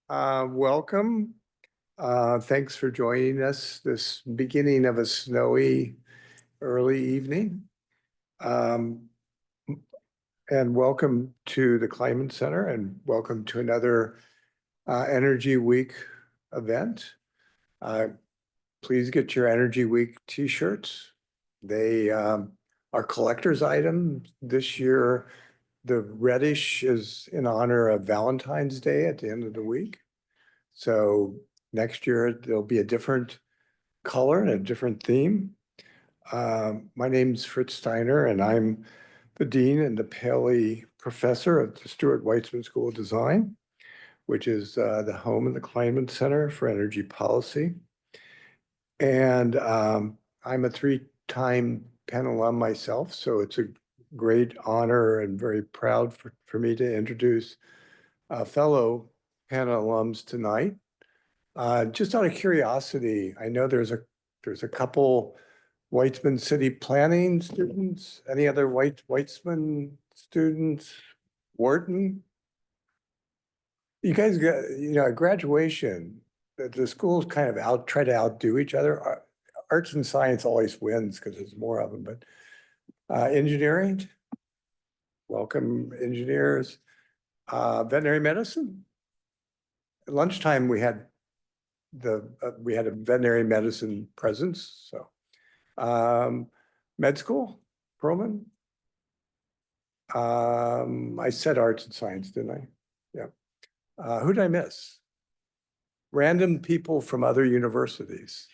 Welcome. Thanks for joining us this beginning of a snowy early evening. Um, and welcome to the Kleinman Center and welcome to another Energy Week event. Please get your Energy Week t-shirts. They are collector's items. This year, the reddish is in honor of Valentine's Day at the end of the week. So next year, there'll be a different color and a different theme. My name's Fritz Steiner, and I'm the Dean and the Paley Professor of the Stuart Weitzman School of Design, which is the home of the Kleinman Center for Energy Policy. And I'm a three-time Penn alum myself, so it's a great honor and very proud for me to introduce fellow Penn alums tonight. Just out of curiosity, I know there's a couple Weitzman City Planning students. Any other Weitzman students? Wharton? You guys got, at graduation, the schools kind of try to outdo each other. Arts and science always wins because there's more of them, but engineering, welcome engineers. Veterinary medicine. At lunchtime, we had a veterinary medicine presence, so med school, Perlman. I said arts and science, didn't I? Yeah. Who did I miss? Random people from other universities,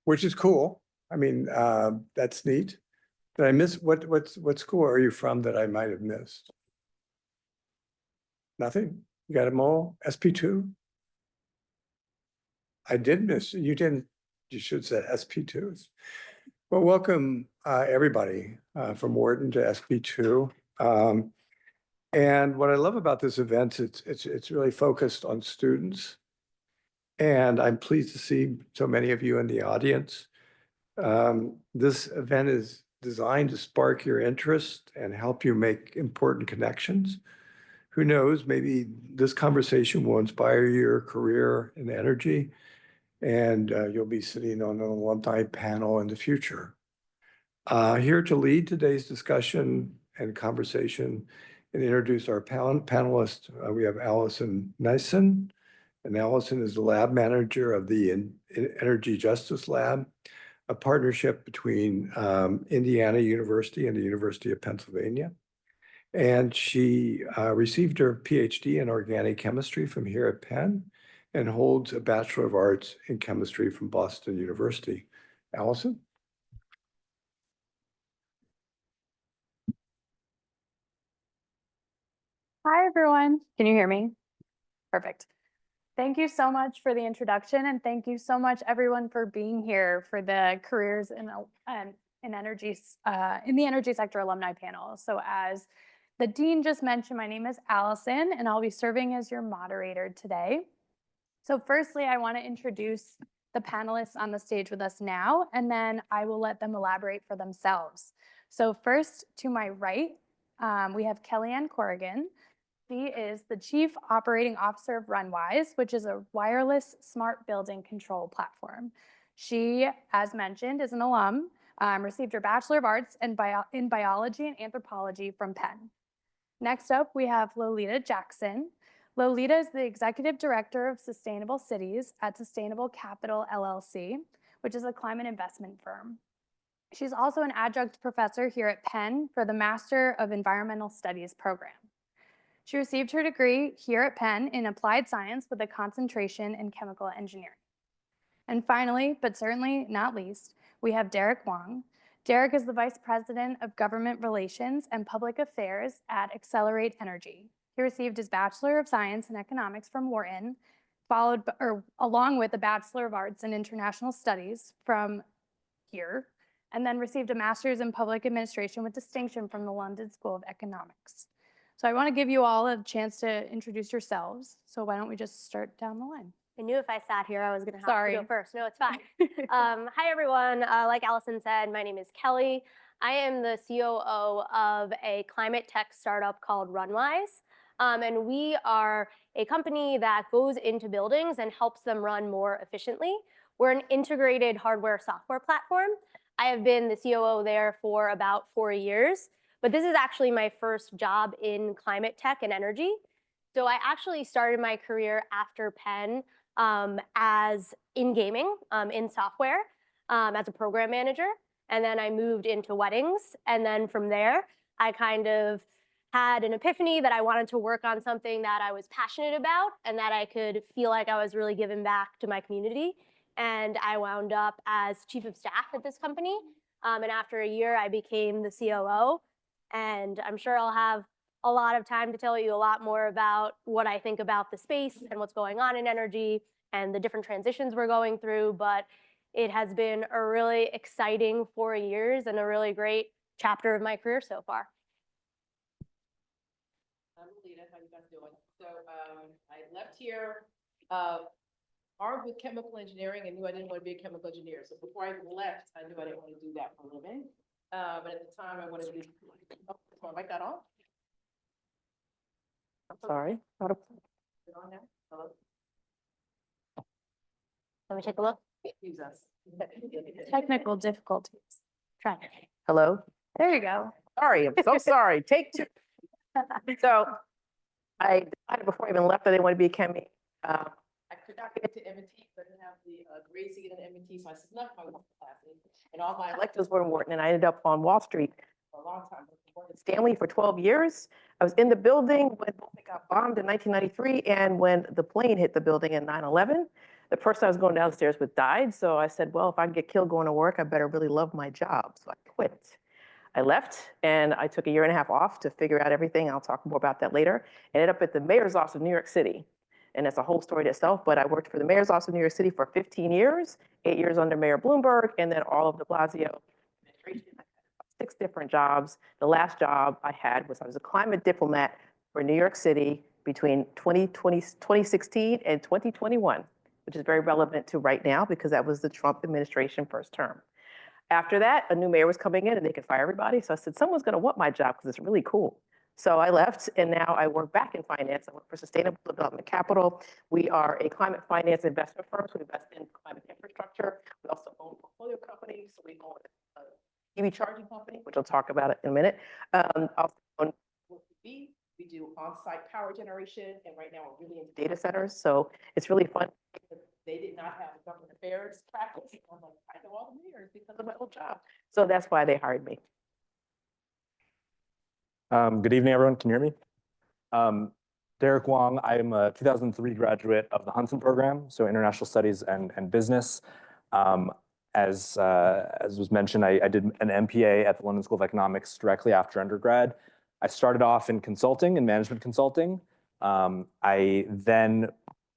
which is cool. I mean, that's neat. Did I miss what school are you from that I might have missed? Nothing? You got them all? SP2? I did miss, you didn't, you should say SP2s. Well, welcome everybody from Wharton to SP2. And what I love about this event, it's really focused on students. And I'm pleased to see so many of you in the audience. This event is designed to spark your interest and help you make important connections. Who knows, maybe this conversation will inspire your career in energy, and you'll be sitting on an alumni panel in the future. Here to lead today's discussion and conversation and introduce our panelists, we have Allison Nyssen, and Allison is the lab manager of the Energy Justice Lab, a partnership between Indiana University and the University of Pennsylvania. And she received her PhD in organic chemistry from here at Penn and holds a Bachelor of Arts in chemistry from Boston University. Allison? Hi, everyone. Can you hear me? Perfect. Thank you so much for the introduction, and thank you so much, everyone, for being here for the careers in energy in the energy sector alumni panel. So, as the dean just mentioned, my name is Allison, and I'll be serving as your moderator today. So, firstly, I want to introduce the panelists on the stage with us now, and then I will let them elaborate for themselves. So, first, to my right, we have Kellyanne Corrigan. She is the Chief Operating Officer of Runwise, which is a wireless smart building control platform. She, as mentioned, is an alum, received her Bachelor of Arts in Biology and Anthropology from Penn. Next up, we have Lolita Jackson. Lolita is the Executive Director of Sustainable Cities at Sustainable Capital LLC, which is a climate investment firm. She's also an adjunct professor here at Penn for the Master of Environmental Studies program. She received her degree here at Penn in applied science with a concentration in chemical engineering. And finally, but certainly not least, we have Derek Wong. Derek is the Vice President of Government Relations and Public Affairs at Excelerate Energy. He received his Bachelor of Science in Economics from Wharton, along with a Bachelor of Arts in International Studies from here, and then received a Master's in Public Administration with distinction from the London School of Economics. So I want to give you all a chance to introduce yourselves. So why don't we just start down the line? I knew if I sat here, I was going to have to go first. No, it's fine. Hi, everyone. Like Allison said, my name is Kelly. I am the COO of a climate tech startup called Runwise. And we are a company that goes into buildings and helps them run more efficiently. We're an integrated hardware software platform. I have been the COO there for about 4 years, but this is actually my first job in climate tech and energy. So I actually started my career after Penn as in gaming, in software, as a program manager. And then I moved into weddings. And then from there, I kind of had an epiphany that I wanted to work on something that I was passionate about and that I could feel like I was really giving back to my community. And I wound up as chief of staff at this company. And after a year, I became the COO. And I'm sure I'll have a lot of time to tell you a lot more about what I think about the space and what's going on in energy and the different transitions we're going through. But it has been a really exciting 4 years and a really great chapter of my career so far. I'm Alita. How you guys doing? So I left here armed with chemical engineering and knew I didn't want to be a chemical engineer. So before I even left, I knew I didn't want to do that for a living. But at the time, I wanted to be. Oh, is my mic got on? I'm sorry. Is it on now? Hello? Let me take a look. Use us. Technical difficulties. Try. Hello? There you go. Sorry, I'm so sorry. Take two. So I decided before I even left that I didn't want to be a chemist. I could not get into M&T because I didn't have the grades to get into M&T, so I snuck my classes. And all my Electives were in Wharton, and I ended up on Wall Street for a long time. at Stanley for 12 years. I was in the building when it got bombed in 1993 and when the plane hit the building in 9/11. The person I was going downstairs with died, so I said, well, if I get killed going to work, I better really love my job. So I quit. I left and I took a 1.5 years off to figure out everything. I'll talk more about that later. Ended up at the mayor's office of New York City. And it's a whole story to itself, but I worked for the mayor's office of New York City for 15 years, 8 years under Mayor Bloomberg, and then all of de Blasio administration. I had 6 different jobs. The last job I had was I was a climate diplomat for New York City between 2016 and 2021, which is very relevant to right now because that was the Trump administration first term. After that, a new mayor was coming in and they could fire everybody. So I said, someone's going to want my job because it's really cool. So I left and now I work back in finance. I work for Sustainable Development Capital. We are a climate finance investment firm. So we invest in climate infrastructure. We also own portfolio companies. So we own a EV charging company, which I'll talk about in a minute. Also own we do on-site power generation. And right now we're really into data centers. So it's really fun. They did not have a government affairs practice. I'm like, I know all the mayors because of my old job. So that's why they hired me. Good evening, everyone. Can you hear me? Derek Wong. I'm a 2003 graduate of the Hunson program, so International Studies and Business. As was mentioned, I did an MPA at the London School of Economics directly after undergrad. I started off in consulting and management consulting. I then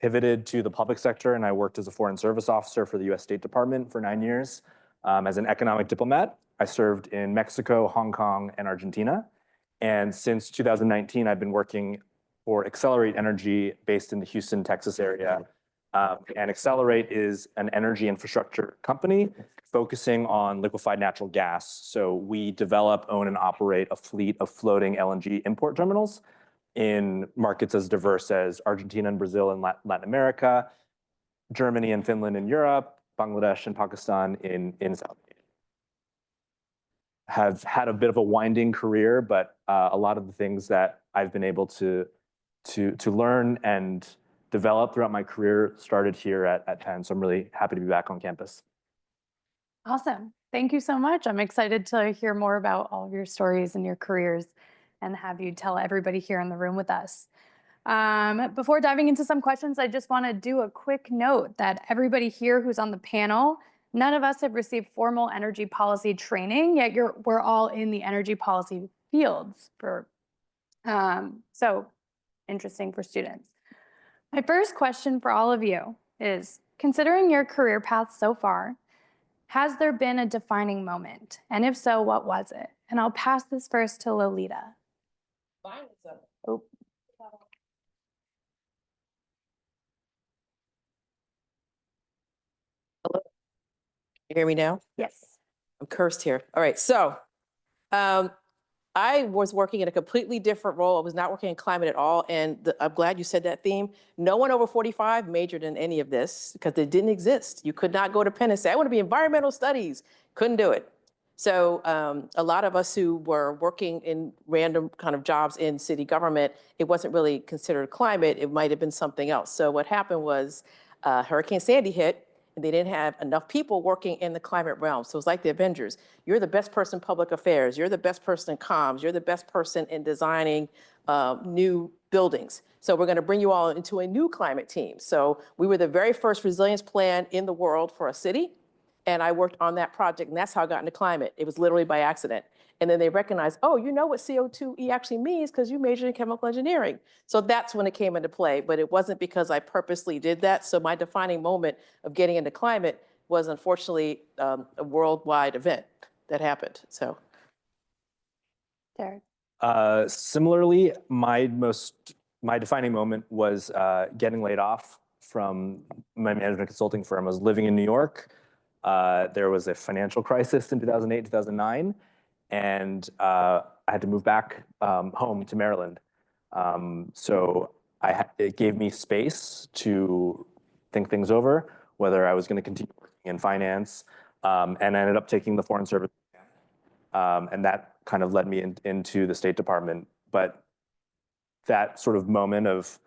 pivoted to the public sector, and I worked as a foreign service officer for the U.S. State Department for 9 years. As an economic diplomat, I served in Mexico, Hong Kong, and Argentina. And since 2019, I've been working for Excelerate Energy based in the Houston, Texas area. And Excelerate is an energy infrastructure company focusing on liquefied natural gas. So we develop, own, and operate a fleet of floating LNG import terminals in markets as diverse as Argentina and Brazil and Latin America, Germany and Finland in Europe, Bangladesh and Pakistan in South Asia. Have had a bit of a winding career, but a lot of the things that I've been able to learn and develop throughout my career started here at Penn. So I'm really happy to be back on campus. Awesome. Thank you so much. I'm excited to hear more about all of your stories and your careers and have you tell everybody here in the room with us. Before diving into some questions, I just want to do a quick note that everybody here who's on the panel, none of us have received formal energy policy training, yet we're all in the energy policy fields. So interesting for students. My first question for all of you is, considering your career path so far, has there been a defining moment? And if so, what was it? And I'll pass this first to Lolita. Oh. Hello? You hear me now? Yes. I'm cursed here. All right, so I was working in a completely different role. I was not working in climate at all. And I'm glad you said that theme. No one over 45 majored in any of this because it didn't exist. You could not go to Penn and say, I want to be environmental studies. Couldn't do it. So a lot of us who were working in random kind of jobs in city government, it wasn't really considered climate. It might have been something else. So what happened was Hurricane Sandy hit, and they didn't have enough people working in the climate realm. So it's like the Avengers. You're the best person in public affairs. You're the best person in comms. You're the best person in designing new buildings. So we're going to bring you all into a new climate team. So we were the very first resilience plan in the world for a city. And I worked on that project, and that's how I got into climate. It was literally by accident. And then they recognized, oh, you know what CO2e actually means because you majored in chemical engineering. So that's when it came into play, but it wasn't because I purposely did that. So my defining moment of getting into climate was unfortunately a worldwide event that happened, so. Derek. Similarly, my defining moment was getting laid off from my management consulting firm. I was living in New York. There was a financial crisis in 2008, 2009, and I had to move back home to Maryland. So it gave me space to think things over, whether I was going to continue working in finance, and I ended up taking the Foreign Service. And that kind of led me into the State Department. But that sort of moment of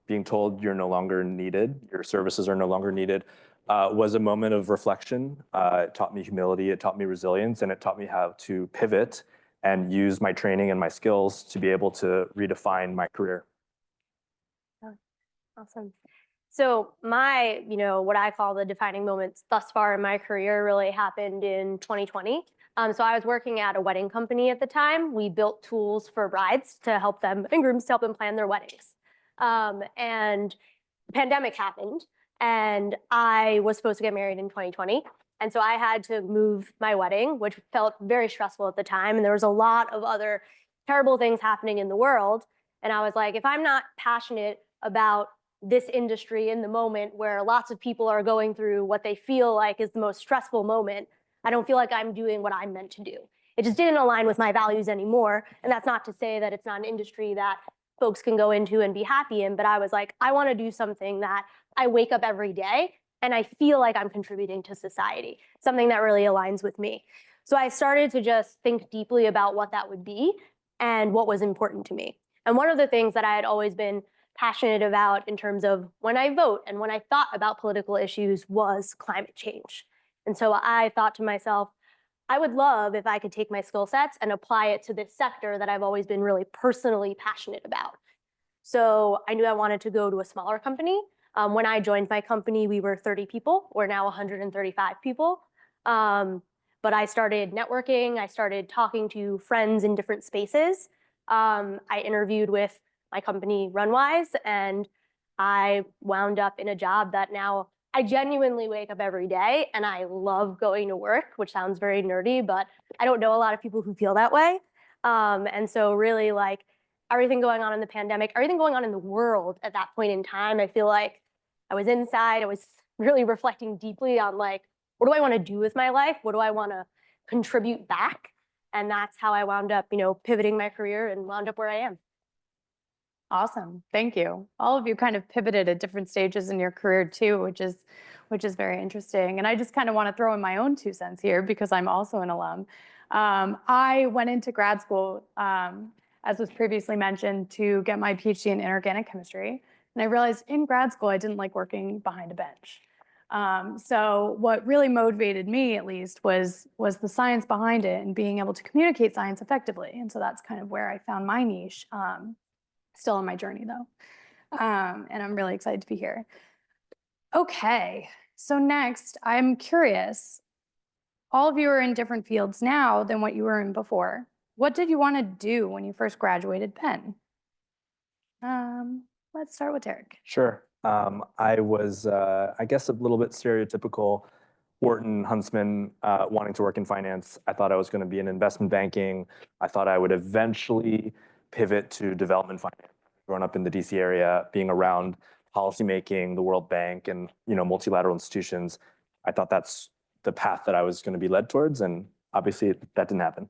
being told you're no longer needed, your services are no longer needed, was a moment of reflection. It taught me humility, it taught me resilience, and it taught me how to pivot and use my training and my skills to be able to redefine my career. Awesome. So my, what I call the defining moments thus far in my career really happened in 2020. So I was working at a wedding company at the time. We built tools for brides to help them, and grooms to help them plan their weddings. And the pandemic happened, and I was supposed to get married in 2020. And so I had to move my wedding, which felt very stressful at the time. And there was a lot of other terrible things happening in the world. And I was like, if I'm not passionate about this industry in the moment where lots of people are going through what they feel like is the most stressful moment, I don't feel like I'm doing what I'm meant to do. It just didn't align with my values anymore. And that's not to say that it's not an industry that folks can go into and be happy in, but I was like, I want to do something that I wake up every day and I feel like I'm contributing to society, something that really aligns with me. So I started to just think deeply about what that would be and what was important to me. And one of the things that I had always been passionate about in terms of when I vote and when I thought about political issues was climate change. And so I thought to myself, I would love if I could take my skill sets and apply it to this sector that I've always been really personally passionate about. So I knew I wanted to go to a smaller company. When I joined my company, we were 30 people. We're now 135 people. But I started networking. I started talking to friends in different spaces. I interviewed with my company Runwise, and I wound up in a job that now I genuinely wake up every day and I love going to work, which sounds very nerdy, but I don't know a lot of people who feel that way. And so really like everything going on in the pandemic, everything going on in the world at that point in time, I feel like I was inside, I was really reflecting deeply on like, what do I want to do with my life? What do I want to contribute back? And that's how I wound up, pivoting my career and wound up where I am. Awesome. Thank you. All of you kind of pivoted at different stages in your career too, which is very interesting. And I just kind of want to throw in my own 2 cents here because I'm also an alum. I went into grad school, as was previously mentioned, to get my PhD in inorganic chemistry. And I realized in grad school, I didn't like working behind a bench. So what really motivated me, at least, was the science behind it and being able to communicate science effectively. And so that's kind of where I found my niche. Still on my journey though. And I'm really excited to be here. Okay, so next, I'm curious. All of you are in different fields now than what you were in before. What did you want to do when you first graduated Penn? Let's start with Derek. Sure. I was, I guess, a little bit stereotypical Wharton Huntsman wanting to work in finance. I thought I was going to be in investment banking. I thought I would eventually pivot to development finance. Growing up in the DC area, being around policymaking, the World Bank, and multilateral institutions, I thought that's the path that I was going to be led towards, and obviously that didn't happen.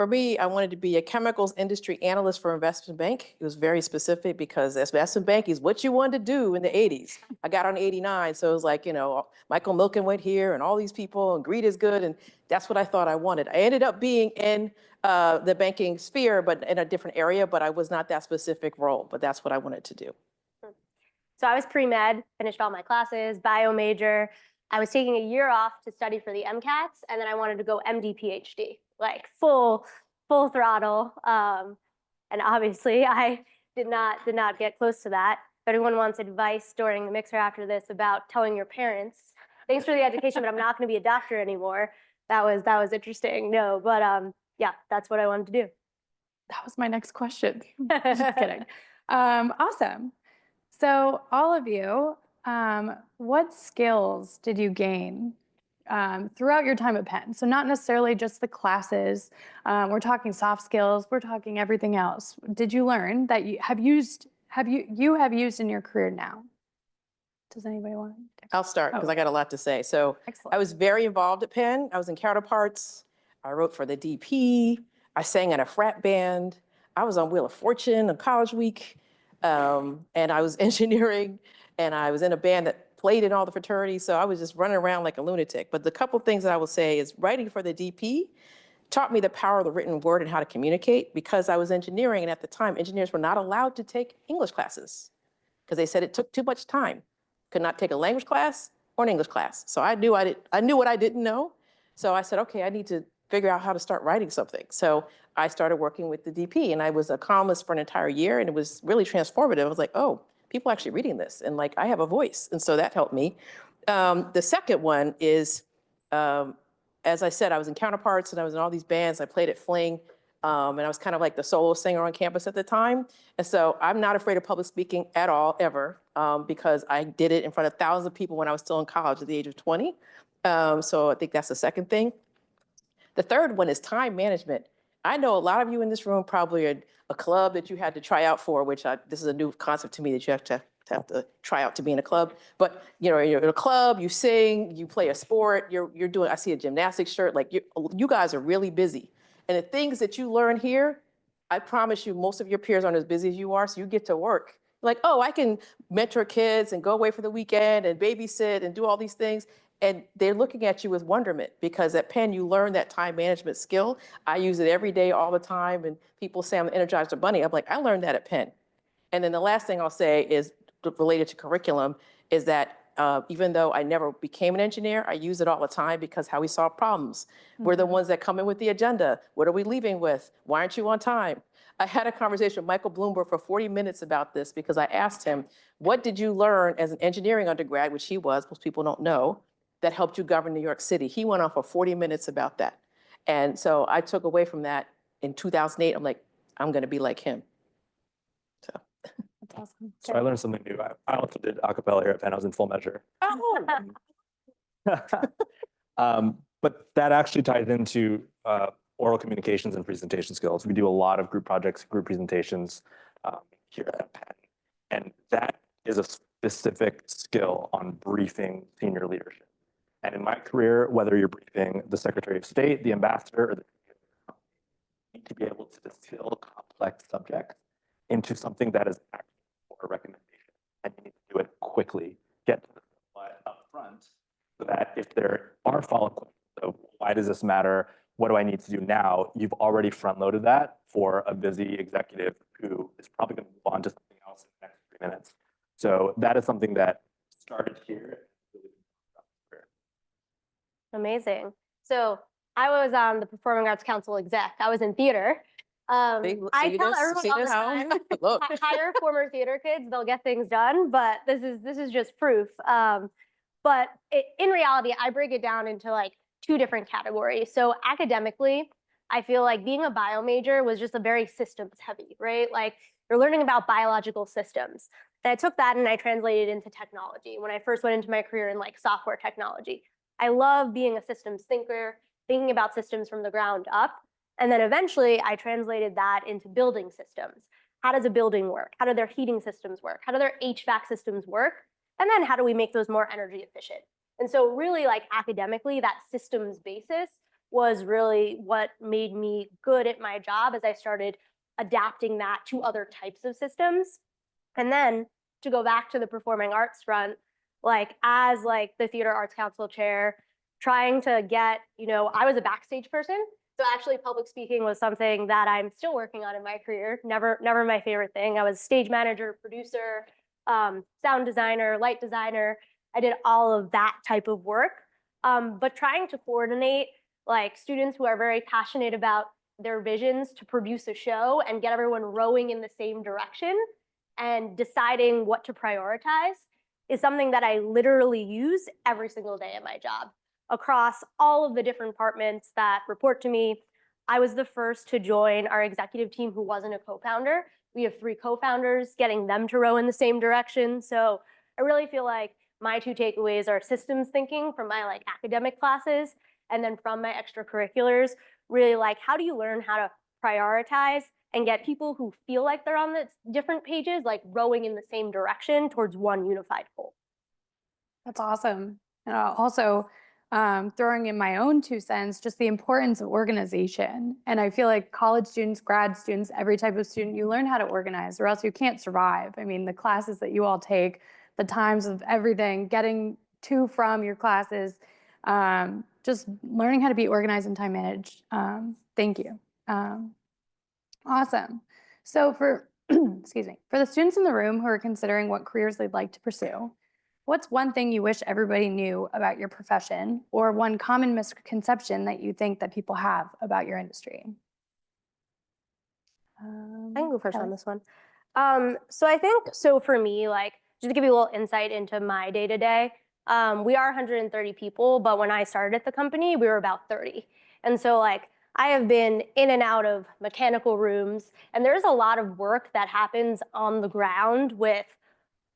For me, I wanted to be a chemicals industry analyst for investment bank. It was very specific because investment bank is what you wanted to do in the 80s. I got on 89, so it was like, Michael Milken went here and all these people and greed is good. And that's what I thought I wanted. I ended up being in the banking sphere, but in a different area, but I was not that specific role, but that's what I wanted to do. So I was pre-med, finished all my classes, bio major. I was taking a year off to study for the MCATs, and then I wanted to go MD PhD, like full throttle. And obviously, I did not get close to that. If anyone wants advice during the mixer after this about telling your parents, thanks for the education, but I'm not going to be a doctor anymore. That was interesting. No, but yeah, that's what I wanted to do. That was my next question. Just kidding. Awesome. So all of you, what skills did you gain throughout your time at Penn? So not necessarily just the classes. We're talking soft skills. We're talking everything else. Did you learn that you have used in your career now? Does anybody want to? I'll start because I got a lot to say. So Excellent. I was very involved at Penn. I was in counterparts. I wrote for the DP. I sang in a frat band. I was on Wheel of Fortune on College Week. And I was engineering, and I was in a band that played in all the fraternities. So I was just running around like a lunatic. But the couple things that I will say is writing for the DP taught me the power of the written word and how to communicate, because I was engineering. And at the time, engineers were not allowed to take English classes because they said it took too much time. Could not take a language class or an English class. So I knew what I didn't know. So I said, okay, I need to figure out how to start writing something. So I started working with the DP, and I was a columnist for an entire year, and it was really transformative. I was like, oh, people actually reading this, and like I have a voice, and so that helped me. The second one is, as I said, I was in counterparts, and I was in all these bands. I played at Fling, and I was kind of like the solo singer on campus at the time. And so I'm not afraid of public speaking at all, ever, because I did it in front of thousands of people when I was still in college at the age of 20. So I think that's the second thing. The third one is time management. I know a lot of you in this room probably are a club that you had to try out for, which this is a new concept to me, that you have to try out to be in a club. But you're in a club, you sing, you play a sport, you're doing, I see a gymnastics shirt, like you guys are really busy. And the things that you learn here, I promise you, most of your peers aren't as busy as you are, so you get to work. Like, oh, I can mentor kids and go away for the weekend and babysit and do all these things. And they're looking at you with wonderment, because at Penn, you learn that time management skill. I use it every day, all the time. And people say I'm the Energizer Bunny. I'm like, I learned that at Penn. And then the last thing I'll say is related to curriculum is that even though I never became an engineer, I use it all the time, because how we solve problems. We're the ones that come in with the agenda. What are we leaving with? Why aren't you on time? I had a conversation with Michael Bloomberg for 40 minutes about this, because I asked him, what did you learn as an engineering undergrad, which he was, most people don't know, that helped you govern New York City? He went on for 40 minutes about that. And so I took away from that in 2008. I'm like, I'm going to be like him. So. That's awesome. So I learned something new. I also did a cappella here at Penn. I was in full measure. Oh. But that actually ties into oral communications and presentation skills. We do a lot of group projects, group presentations here at Penn. And that is a specific skill on briefing senior leadership. And in my career, whether you're briefing the Secretary of State, the ambassador, or the you need to be able to distill complex subjects into something that is actually a recommendation. And you need to do it quickly, get to the slide up front, so that if there are follow-up questions of why does this matter, what do I need to do now, you've already front-loaded that for a busy executive who is probably going to move on to something else in the next 3 minutes. So that is something that started here. Amazing. So I was on the Performing Arts Council exec. I was in theater. I tell everyone all the time, hire former theater kids, they'll get things done, but this is just proof. But in reality, I break it down into like 2 different categories. So academically, I feel like being a bio major was just a very systems heavy, right? Like you're learning about biological systems. And I took that and I translated it into technology when I first went into my career in like software technology. I love being a systems thinker, thinking about systems from the ground up. And then eventually I translated that into building systems. How does a building work? How do their heating systems work? How do their HVAC systems work? And then how do we make those more energy efficient? And so really like academically, that systems basis was really what made me good at my job as I started adapting that to other types of systems. And then to go back to the performing arts front, like as like the Theater Arts Council chair, trying to get, I was a backstage person. So actually public speaking was something that I'm still working on in my career. Never my favorite thing. I was stage manager, producer, sound designer, light designer. I did all of that type of work. But trying to coordinate like students who are very passionate about their visions to produce a show and get everyone rowing in the same direction and deciding what to prioritize is something that I literally use every single day at my job. Across all of the different departments that report to me, I was the first to join our executive team who wasn't a co-founder. We have 3 co-founders, getting them to row in the same direction. So I really feel like my 2 takeaways are systems thinking from my like academic classes, and then from my extracurriculars, really like how do you learn how to prioritize and get people who feel like they're on the different pages, like rowing in the same direction towards one unified goal. That's awesome. And also throwing in my own 2 cents, just the importance of organization. And I feel like college students, grad students, every type of student, you learn how to organize or else you can't survive. I mean, the classes that you all take, the times of everything, getting to from your classes, just learning how to be organized and time managed. Thank you. Awesome. So for, excuse me, for the students in the room who are considering what careers they'd like to pursue, what's one thing you wish everybody knew about your profession, or one common misconception that you think that people have about your industry? I can go first Kelly? on this one. So I think, so for me, like, just to give you a little insight into my day-to-day, we are 130 people, but when I started at the company, we were about 30. And so like, I have been in and out of mechanical rooms, and there's a lot of work that happens on the ground with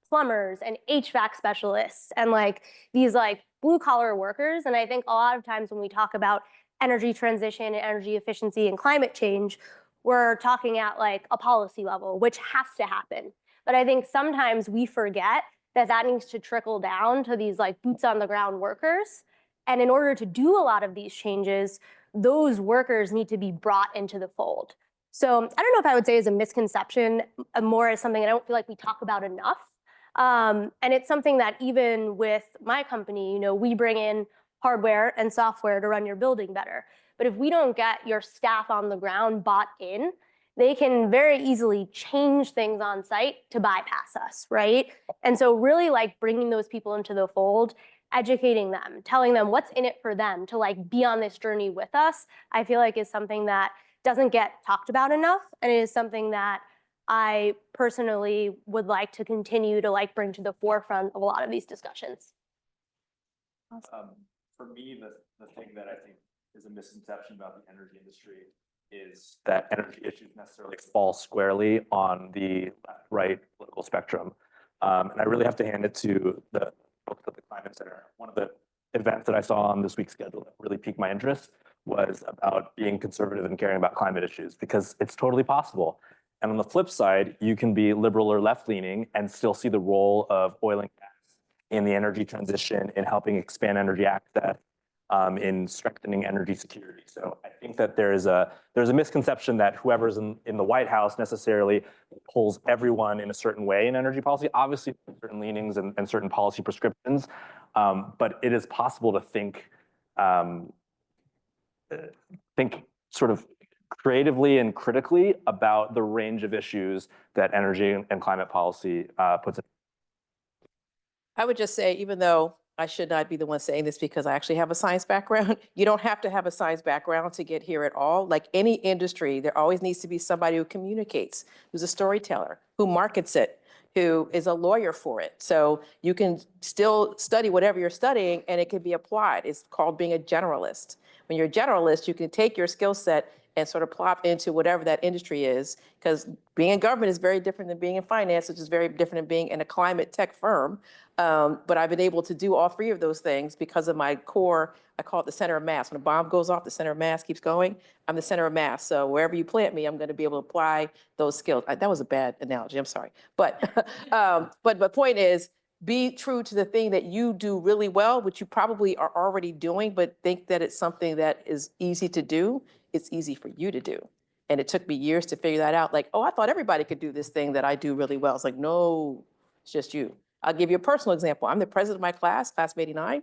plumbers and HVAC specialists and like these like blue collar workers. And I think a lot of times when we talk about energy transition and energy efficiency and climate change, we're talking at like a policy level, which has to happen. But I think sometimes we forget that that needs to trickle down to these like boots on the ground workers. And in order to do a lot of these changes, those workers need to be brought into the fold. So I don't know if I would say is a misconception, more as something I don't feel like we talk about enough. And it's something that even with my company, we bring in hardware and software to run your building better. But if we don't get your staff on the ground bought in, they can very easily change things on site to bypass us, right? And so really like bringing those people into the fold, educating them, telling them what's in it for them to like be on this journey with us, I feel like is something that doesn't get talked about enough. And it is something that I personally would like to continue to like bring to the forefront of a lot of these discussions. For me, the thing that I think is a misconception about the energy industry is that energy issues necessarily fall squarely on the left-right political spectrum. And I really have to hand it to the folks at the Kleinman Center. One of the events that I saw on this week's schedule that really piqued my interest was about being conservative and caring about climate issues, because it's totally possible. And on the flip side, you can be liberal or left-leaning and still see the role of oil and gas in the energy transition, in helping expand energy access, in strengthening energy security. So I think that there's a misconception that whoever's in the White House necessarily pulls everyone in a certain way in energy policy. Obviously, certain leanings and certain policy prescriptions, but it is possible to think sort of creatively and critically about the range of issues that energy and climate policy puts in. I would just say, even though I should not be the one saying this because I actually have a science background, you don't have to have a science background to get here at all. Like any industry, there always needs to be somebody who communicates, who's a storyteller, who markets it, who is a lawyer for it. So you can still study whatever you're studying and it can be applied. It's called being a generalist. When you're a generalist, you can take your skill set and sort of plop into whatever that industry is, because being in government is very different than being in finance, which is very different than being in a climate tech firm. But I've been able to do all 3 of those things because of my core, I call it the center of mass. When a bomb goes off, the center of mass keeps going. I'm the center of mass. So wherever you plant me, I'm going to be able to apply those skills. That was a bad analogy, I'm sorry. But the point is, be true to the thing that you do really well, which you probably are already doing, but think that it's something that is easy to do. It's easy for you to do. And it took me years to figure that out. Like, oh, I thought everybody could do this thing that I do really well. It's like, no, it's just you. I'll give you a personal example. I'm the president of my class of 89,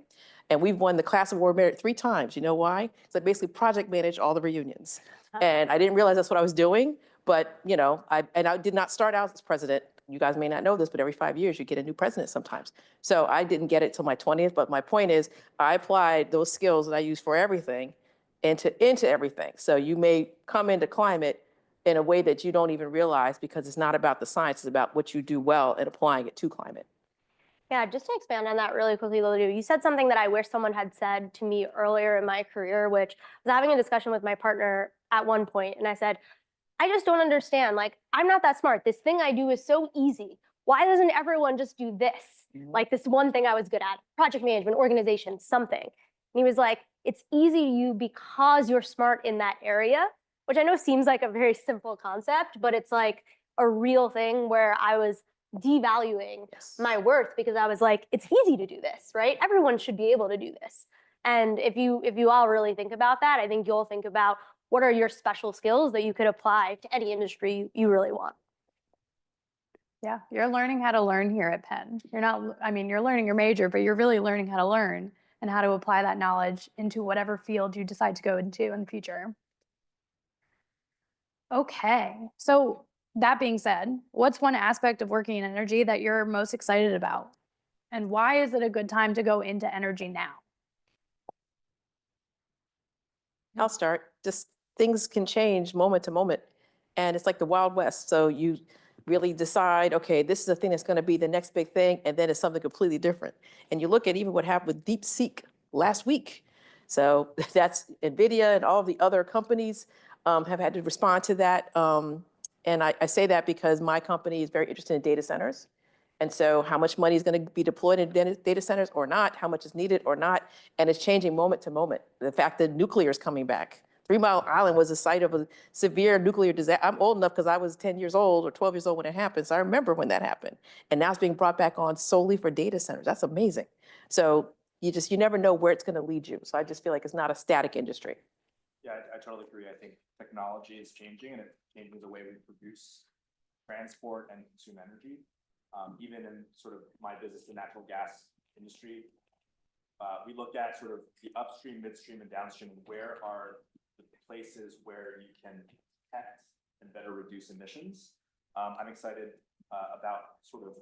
and we've won the class award merit 3 times. You know why? Because I basically project manage all the reunions. And I didn't realize that's what I was doing, but you know, I did not start out as president. You guys may not know this, but every 5 years you get a new president sometimes. So I didn't get it till my 20th, but my point is I applied those skills that I use for everything into everything. So you may come into climate in a way that you don't even realize because it's not about the science, it's about what you do well and applying it to climate. Yeah, just to expand on that really quickly, Lulu, you said something that I wish someone had said to me earlier in my career, which I was having a discussion with my partner at one point, and I said, I just don't understand. Like, I'm not that smart. This thing I do is so easy. Why doesn't everyone just do this? Like this one thing I was good at, project management, organization, something. And he was like, it's easy to you because you're smart in that area, which I know seems like a very simple concept, but it's like a real thing where I was devaluing my worth because I was like, it's easy to do this, right? Everyone should be able to do this. And if you all really think about that, I think you'll think about what are your special skills that you could apply to any industry you really want. Yeah, you're learning how to learn here at Penn. You're not, I mean, you're learning your major, but you're really learning how to learn and how to apply that knowledge into whatever field you decide to go into in the future. Okay, so that being said, what's one aspect of working in energy that you're most excited about? And why is it a good time to go into energy now? I'll start. Just things can change moment to moment. And it's like the Wild West. So you really decide, okay, this is the thing that's going to be the next big thing. And then it's something completely different. And you look at even what happened with DeepSeek last week. So that's NVIDIA and all of the other companies have had to respond to that. And I say that because my company is very interested in data centers. And so how much money is going to be deployed in data centers or not, how much is needed or not, and it's changing moment to moment. The fact that nuclear is coming back. 3 Mile Island was the site of a severe nuclear disaster. I'm old enough because I was 10 years old or 12 years old when it happened, so I remember when that happened. And now it's being brought back on solely for data centers. That's amazing. So you never know where it's going to lead you. So I just feel like it's not a static industry. Yeah, I totally agree. I think technology is changing and it's changing the way we produce, transport, and consume energy. Even in sort of my business, the natural gas industry, we look at sort of the upstream, midstream, and downstream. Where are the places where you can detect and better reduce emissions? I'm excited about sort of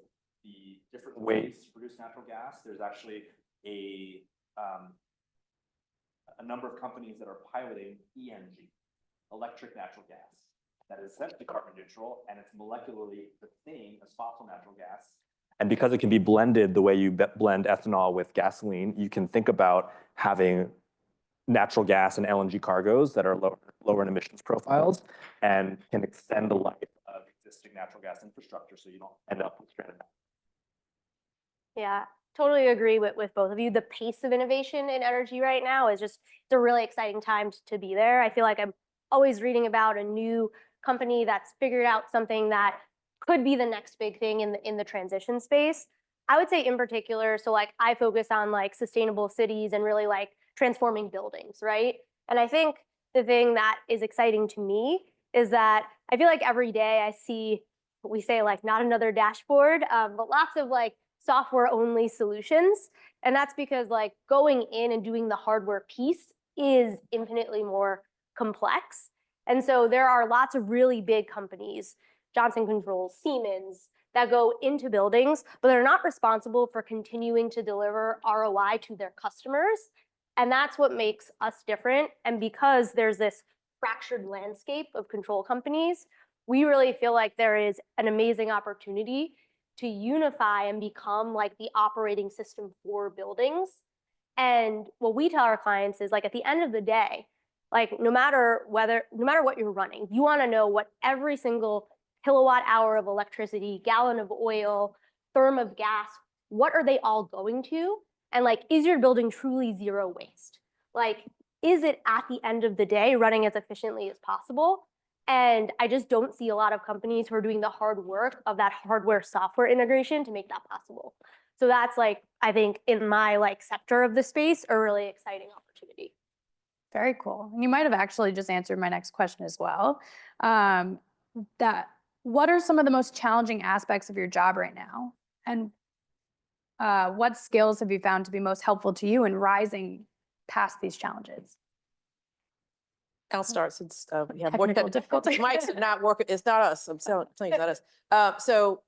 the different ways to produce natural gas. There's actually a number of companies that are piloting ENG, electric natural gas, that is essentially carbon neutral, and it's molecularly the same as fossil natural gas. And because it can be blended the way you blend ethanol with gasoline, you can think about having natural gas and LNG cargoes that are lower in emissions profiles and can extend the life of existing natural gas infrastructure so you don't end up with stranded. Yeah, totally agree with both of you. The pace of innovation in energy right now is just, it's a really exciting time to be there. I feel like I'm always reading about a new company that's figured out something that could be the next big thing in the transition space. I would say in particular, so like I focus on like sustainable cities and really like transforming buildings, right? And I think the thing that is exciting to me is that I feel like every day I see, we say like not another dashboard, but lots of like software only solutions. And that's because like going in and doing the hardware piece is infinitely more complex. And so there are lots of really big companies, Johnson Controls, Siemens, that go into buildings, but they're not responsible for continuing to deliver ROI to their customers. And that's what makes us different. And because there's this fractured landscape of control companies, we really feel like there is an amazing opportunity to unify and become like the operating system for buildings. And what we tell our clients is like at the end of the day, like no matter what you're running, you want to know what every single kilowatt hour of electricity, gallon of oil, therm of gas, what are they all going to? And like, is your building truly zero waste? Like, is it at the end of the day running as efficiently as possible? And I just don't see a lot of companies who are doing the hard work of that hardware software integration to make that possible. So that's like, I think in my like sector of the space, a really exciting opportunity. Very cool. And you might have actually just answered my next question as well. What are some of the most challenging aspects of your job right now? And what skills have you found to be most helpful to you in rising past these challenges? I'll start since we have Technical difficulty. Mics are not working. It's not us. I'm telling you, it's not us.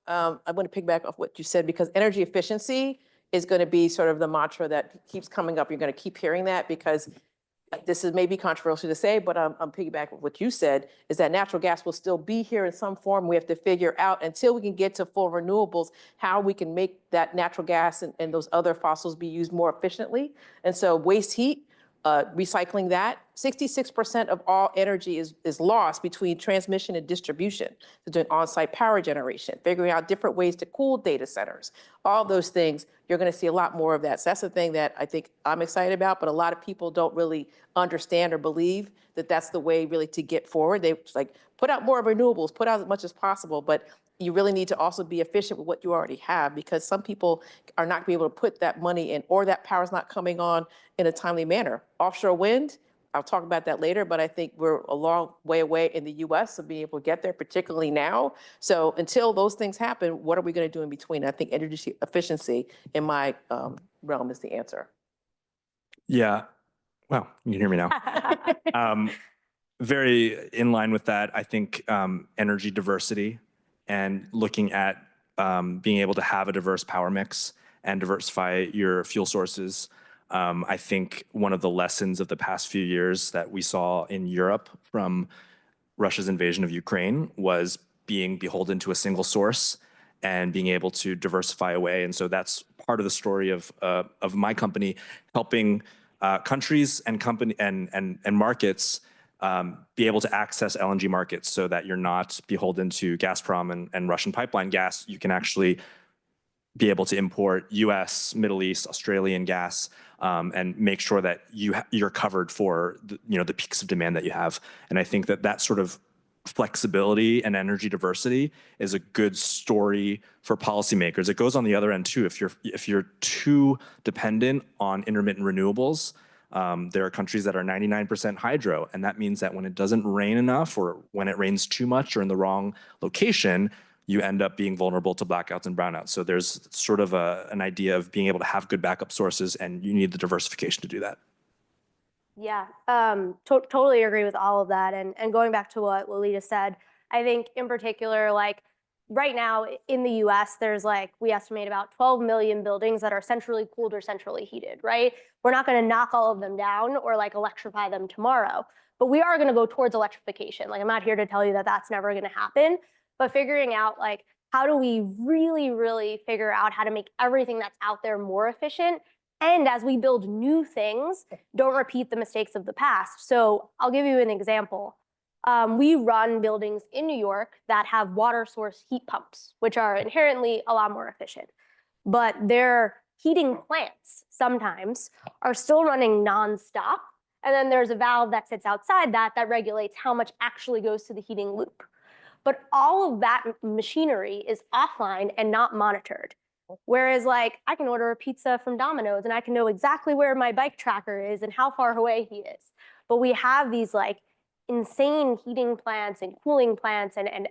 I'm going to piggyback off what you said, because energy efficiency is going to be sort of the mantra that keeps coming up. You're going to keep hearing that, because this is maybe controversial to say, but I'm piggybacking with what you said, is that natural gas will still be here in some form. We have to figure out, until we can get to full renewables, how we can make that natural gas and those other fossils be used more efficiently. And so waste heat, recycling that, 66% of all energy is lost between transmission and distribution. So doing on-site power generation, figuring out different ways to cool data centers, all those things, you're going to see a lot more of that. So that's the thing that I think I'm excited about, but a lot of people don't really understand or believe that that's the way really to get forward. They like put out more renewables, put out as much as possible, but you really need to also be efficient with what you already have, because some people are not going to be able to put that money in, or that power's not coming on in a timely manner. Offshore wind, I'll talk about that later, but I think we're a long way away in the US of being able to get there, particularly now. So until those things happen, what are we going to do in between? I think energy efficiency in my realm is the answer. Yeah. Well, you can hear me now. Very in line with that, I think energy diversity and looking at being able to have a diverse power mix and diversify your fuel sources. I think one of the lessons of the past few years that we saw in Europe from Russia's invasion of Ukraine was being beholden to a single source and being able to diversify away. And so that's part of the story of my company, helping countries and markets be able to access LNG markets, so that you're not beholden to Gazprom and Russian pipeline gas. You can actually be able to import US, Middle East, Australian gas, and make sure that you're covered for the peaks of demand that you have. And I think that sort of flexibility and energy diversity is a good story for policymakers. It goes on the other end too. If you're too dependent on intermittent renewables, there are countries that are 99% hydro, and that means that when it doesn't rain enough, or when it rains too much or in the wrong location, you end up being vulnerable to blackouts and brownouts. So there's sort of an idea of being able to have good backup sources, and you need the diversification to do that. Yeah, totally agree with all of that. And going back to what Lolita said, I think in particular, like right now in the US, there's like, we estimate about 12 million buildings that are centrally cooled or centrally heated, right? We're not going to knock all of them down or like electrify them tomorrow, but we are going to go towards electrification. Like, I'm not here to tell you that that's never going to happen, but figuring out like, how do we really, really figure out how to make everything that's out there more efficient? And as we build new things, don't repeat the mistakes of the past. So I'll give you an example. We run buildings in New York that have water source heat pumps, which are inherently a lot more efficient. But their heating plants sometimes are still running nonstop. And then there's a valve that sits outside that regulates how much actually goes to the heating loop. But all of that machinery is offline and not monitored. Whereas like I can order a pizza from Domino's and I can know exactly where my bike tracker is and how far away he is. But we have these like insane heating plants and cooling plants and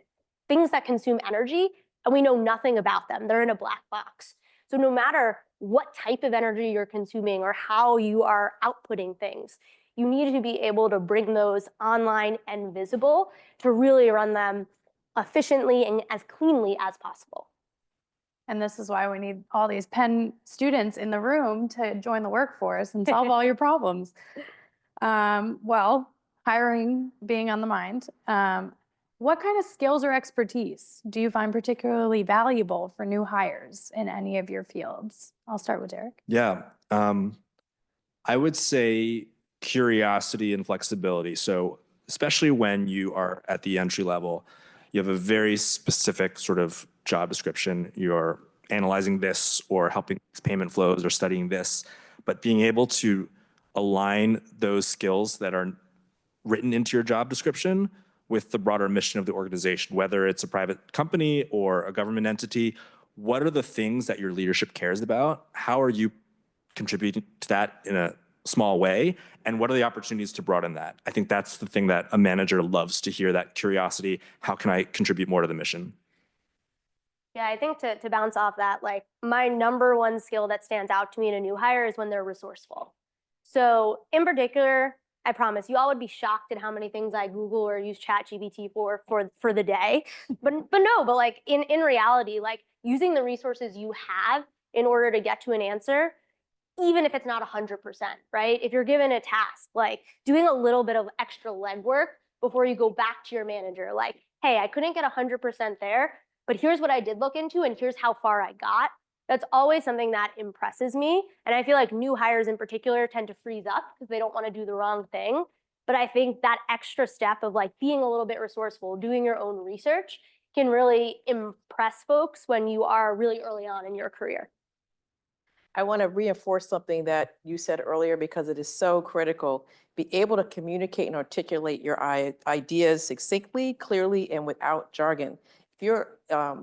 things that consume energy, and we know nothing about them. They're in a black box. So no matter what type of energy you're consuming or how you are outputting things, you need to be able to bring those online and visible to really run them efficiently and as cleanly as possible. And this is why we need all these Penn students in the room to join the workforce and solve all your problems. Well, hiring being on the mind, what kind of skills or expertise do you find particularly valuable for new hires in any of your fields? I'll start with Derek. Yeah, I would say curiosity and flexibility. So especially when you are at the entry level, you have a very specific sort of job description. You're analyzing this or helping payment flows or studying this, but being able to align those skills that are written into your job description with the broader mission of the organization, whether it's a private company or a government entity? What are the things that your leadership cares about? How are you contributing to that in a small way? And what are the opportunities to broaden that? I think that's the thing that a manager loves to hear, that curiosity. How can I contribute more to the mission? Yeah, I think to bounce off that, like my number one skill that stands out to me in a new hire is when they're resourceful. So in particular, I promise you all would be shocked at how many things I Google or use ChatGPT for the day. But like in reality, like using the resources you have in order to get to an answer, even if it's not 100%, right? If you're given a task, like doing a little bit of extra legwork before you go back to your manager, like, hey, I couldn't get 100% there, but here's what I did look into and here's how far I got. That's always something that impresses me. And I feel like new hires in particular tend to freeze up because they don't want to do the wrong thing. But I think that extra step of like being a little bit resourceful, doing your own research can really impress folks when you are really early on in your career. I want to reinforce something that you said earlier because it is so critical. Be able to communicate and articulate your ideas succinctly, clearly, and without jargon. If you're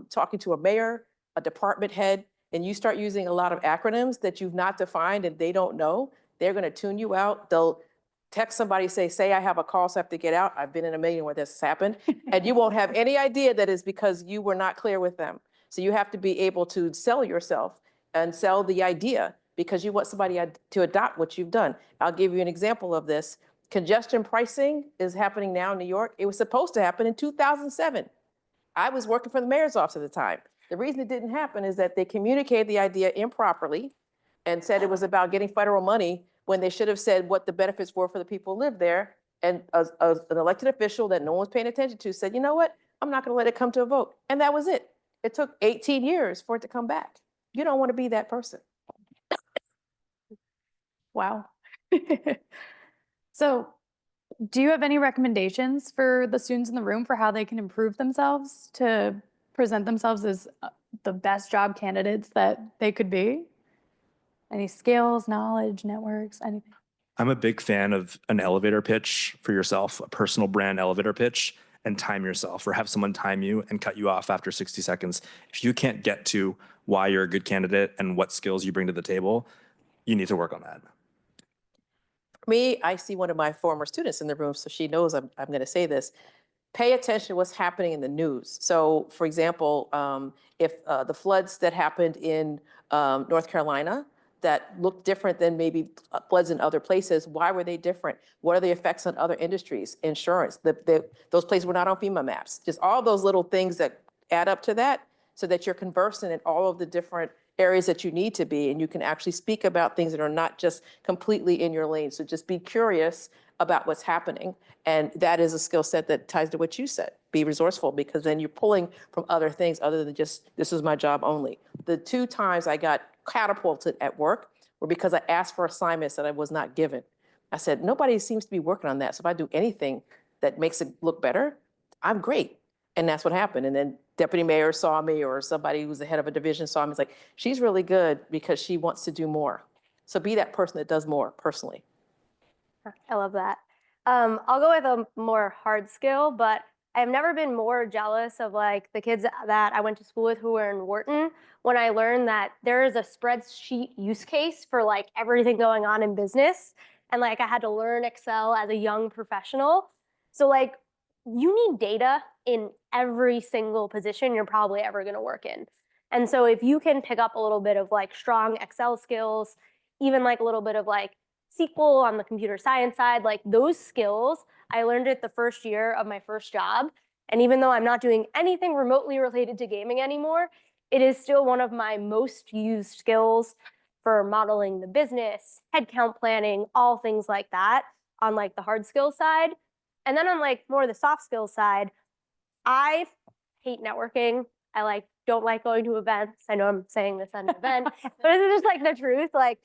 talking to a mayor, a department head, and you start using a lot of acronyms that you've not defined and they don't know, they're going to tune you out. They'll text somebody, say I have a call, so I have to get out. I've been in a meeting where this has happened. And you won't have any idea that is because you were not clear with them. So you have to be able to sell yourself and sell the idea because you want somebody to adopt what you've done. I'll give you an example of this. Congestion pricing is happening now in New York. It was supposed to happen in 2007. I was working for the mayor's office at the time. The reason it didn't happen is that they communicated the idea improperly and said it was about getting federal money when they should have said what the benefits were for the people who live there. And an elected official that no one was paying attention to said, you know what, I'm not going to let it come to a vote. And that was it. It took 18 years for it to come back. You don't want to be that person. Wow. So do you have any recommendations for the students in the room for how they can improve themselves to present themselves as the best job candidates that they could be? Any skills, knowledge, networks, anything? I'm a big fan of an elevator pitch for yourself, a personal brand elevator pitch, and time yourself or have someone time you and cut you off after 60 seconds. If you can't get to why you're a good candidate and what skills you bring to the table, you need to work on that. For me, I see one of my former students in the room, so she knows I'm going to say this. Pay attention to what's happening in the news. So, for example, if the floods that happened in North Carolina that looked different than maybe floods in other places, why were they different? What are the effects on other industries? Insurance, those places were not on FEMA maps. Just all those little things that add up to that so that you're conversant in all of the different areas that you need to be, and you can actually speak about things that are not just completely in your lane. So just be curious about what's happening. And that is a skill set that ties to what you said. Be resourceful, because then you're pulling from other things other than just, this is my job only. The 2 times I got catapulted at work were because I asked for assignments that I was not given. I said, nobody seems to be working on that. So if I do anything that makes it look better, I'm great. And that's what happened. And then deputy mayor saw me, or somebody who's the head of a division saw me. It's like, she's really good because she wants to do more. So be that person that does more personally. I love that. I'll go with a more hard skill, but I've never been more jealous of like the kids that I went to school with who were in Wharton when I learned that there is a spreadsheet use case for like everything going on in business. And like I had to learn Excel as a young professional. So like you need data in every single position you're probably ever going to work in. And so if you can pick up a little bit of like strong Excel skills, even like a little bit of like SQL on the computer science side, like those skills, I learned it the first year of my first job. And even though I'm not doing anything remotely related to gaming anymore, it is still one of my most used skills for modeling the business, headcount planning, all things like that on like the hard skills side. And then on like more the soft skills side, I hate networking. I like don't like going to events. I know I'm saying this at an event, but it's just like the truth. Like,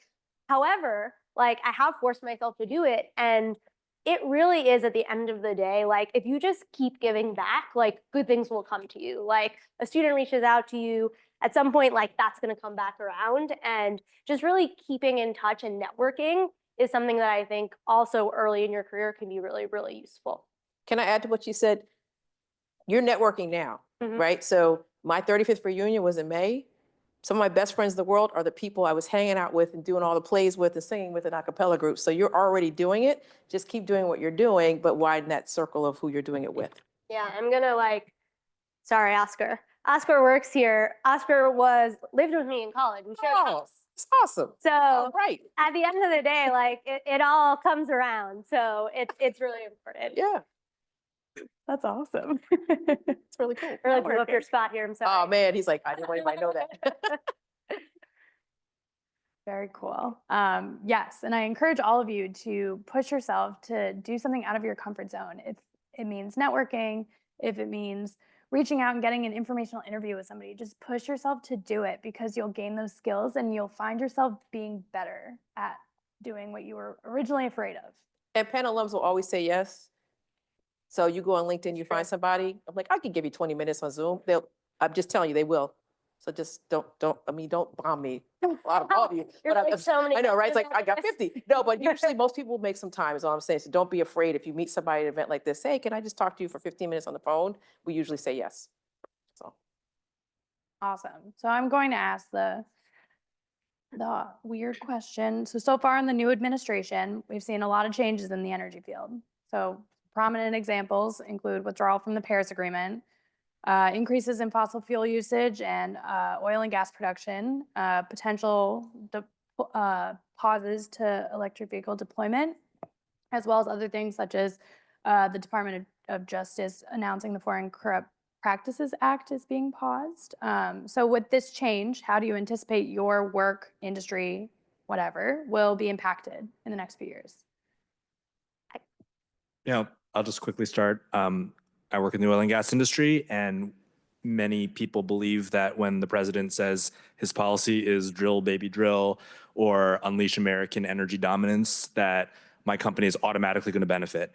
however, like I have forced myself to do it, and it really is at the end of the day, like if you just keep giving back, like good things will come to you. Like a student reaches out to you at some point, like that's going to come back around, and just really keeping in touch and networking is something that I think also early in your career can be really, really useful. Can I add to what you said? you're networking now, Mhm. right? So my 35th reunion was in May. Some of my best friends in the world are the people I was hanging out with and doing all the plays with and singing with in a cappella group. So you're already doing it. Just keep doing what you're doing, but widen that circle of who you're doing it with. Yeah, I'm gonna sorry, Oscar. Oscar works here. Oscar lived with me in college. We shared a Oh, house. it's awesome. So All right. at the end of the day, it all comes around. So it's really important. Yeah, That's awesome. it's really cool. Really blew up your spot here. I'm sorry. Oh man, he's like, I didn't want anybody to know that. Very cool. Yes, and I encourage all of you to push yourself to do something out of your comfort zone. If it means networking, if it means reaching out and getting an informational interview with somebody, just push yourself to do it because you'll gain those skills and you'll find yourself being better at doing what you were originally afraid of. And Penn alums will always say yes. So you go on LinkedIn, you find somebody, I'm like, I can give you 20 minutes on Zoom. I'm just telling you, they will. So just don't bomb me. A lot of you. You're But like so many I know, right? It's questions like, I got after this. 50. No, but usually most people make some time is all I'm saying. So don't be afraid if you meet somebody at an event like this, hey, can I just talk to you for 15 minutes on the phone? We usually say yes. So. Awesome. So I'm going to ask the weird question. So far in the new administration, we've seen a lot of changes in the energy field. So prominent examples include withdrawal from the Paris Agreement, increases in fossil fuel usage and oil and gas production, potential pauses to electric vehicle deployment, as well as other things such as the Department of Justice announcing the Foreign Corrupt Practices Act is being paused. So with this change, how do you anticipate your work, industry, whatever, will be impacted in the next few years? I'll just quickly start. I work in the oil and gas industry, and many people believe that when the president says his policy is drill, baby, drill, or unleash American energy dominance, that my company is automatically going to benefit.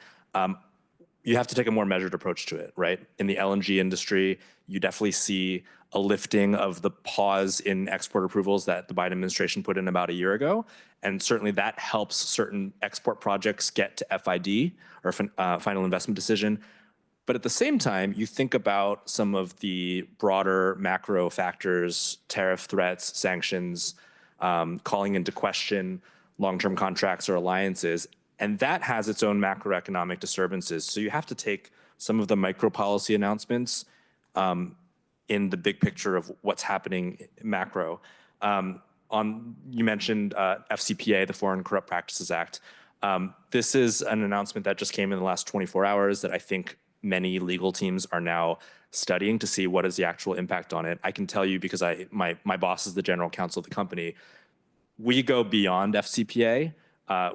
You have to take a more measured approach to it, right? In the LNG industry, you definitely see a lifting of the pause in export approvals that the Biden administration put in about a year ago. And certainly that helps certain export projects get to FID, or final investment decision. But at the same time, you think about some of the broader macro factors, tariff threats, sanctions, calling into question long-term contracts or alliances, and that has its own macroeconomic disturbances. So you have to take some of the micro policy announcements in the big picture of what's happening macro. You mentioned FCPA, the Foreign Corrupt Practices Act. This is an announcement that just came in the last 24 hours that I think many legal teams are now studying to see what is the actual impact on it. I can tell you because my boss is the general counsel of the company. We go beyond FCPA.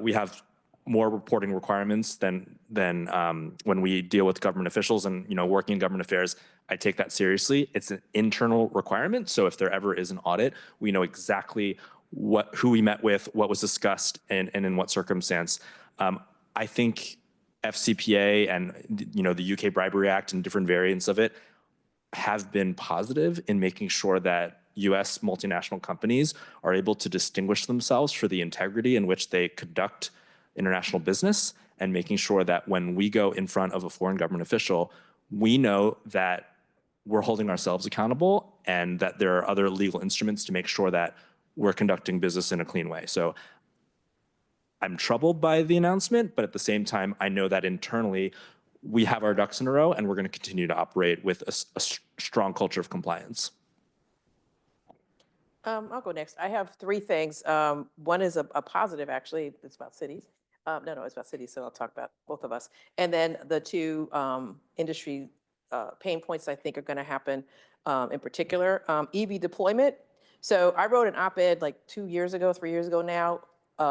We have more reporting requirements than when we deal with government officials, and working in government affairs, I take that seriously. It's an internal requirement, so if there ever is an audit, we know exactly who we met with, what was discussed, and in what circumstance. I think FCPA and the UK Bribery Act and different variants of it have been positive in making sure that US multinational companies are able to distinguish themselves for the integrity in which they conduct international business, and making sure that when we go in front of a foreign government official, we know that we're holding ourselves accountable and that there are other legal instruments to make sure that we're conducting business in a clean way. So I'm troubled by the announcement, but at the same time, I know that internally we have our ducks in a row and we're going to continue to operate with a strong culture of compliance. I'll go next. I have three things. One is a positive, actually. It's about cities. No, it's about cities, so I'll talk about both of us. And then the two industry pain points I think are going to happen in particular. EV deployment. So I wrote an op-ed like 3 years ago now,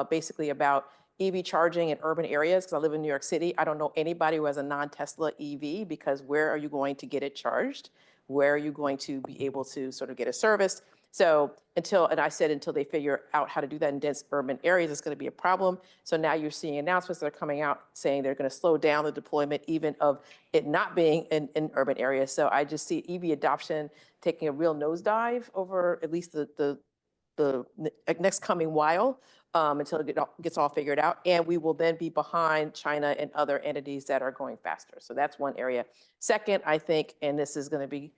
basically about EV charging in urban areas, because I live in New York City. I don't know anybody who has a non-Tesla EV, because where are you going to get it charged? Where are you going to be able to sort of get it serviced? So until they figure out how to do that in dense urban areas, it's going to be a problem. So now you're seeing announcements that are coming out saying they're going to slow down the deployment even of it not being in urban areas. So I just see EV adoption taking a real nosedive over at least the next coming while until it gets all figured out. And we will then be behind China and other entities that are going faster. So that's one area. Second, I think, and this is going to be,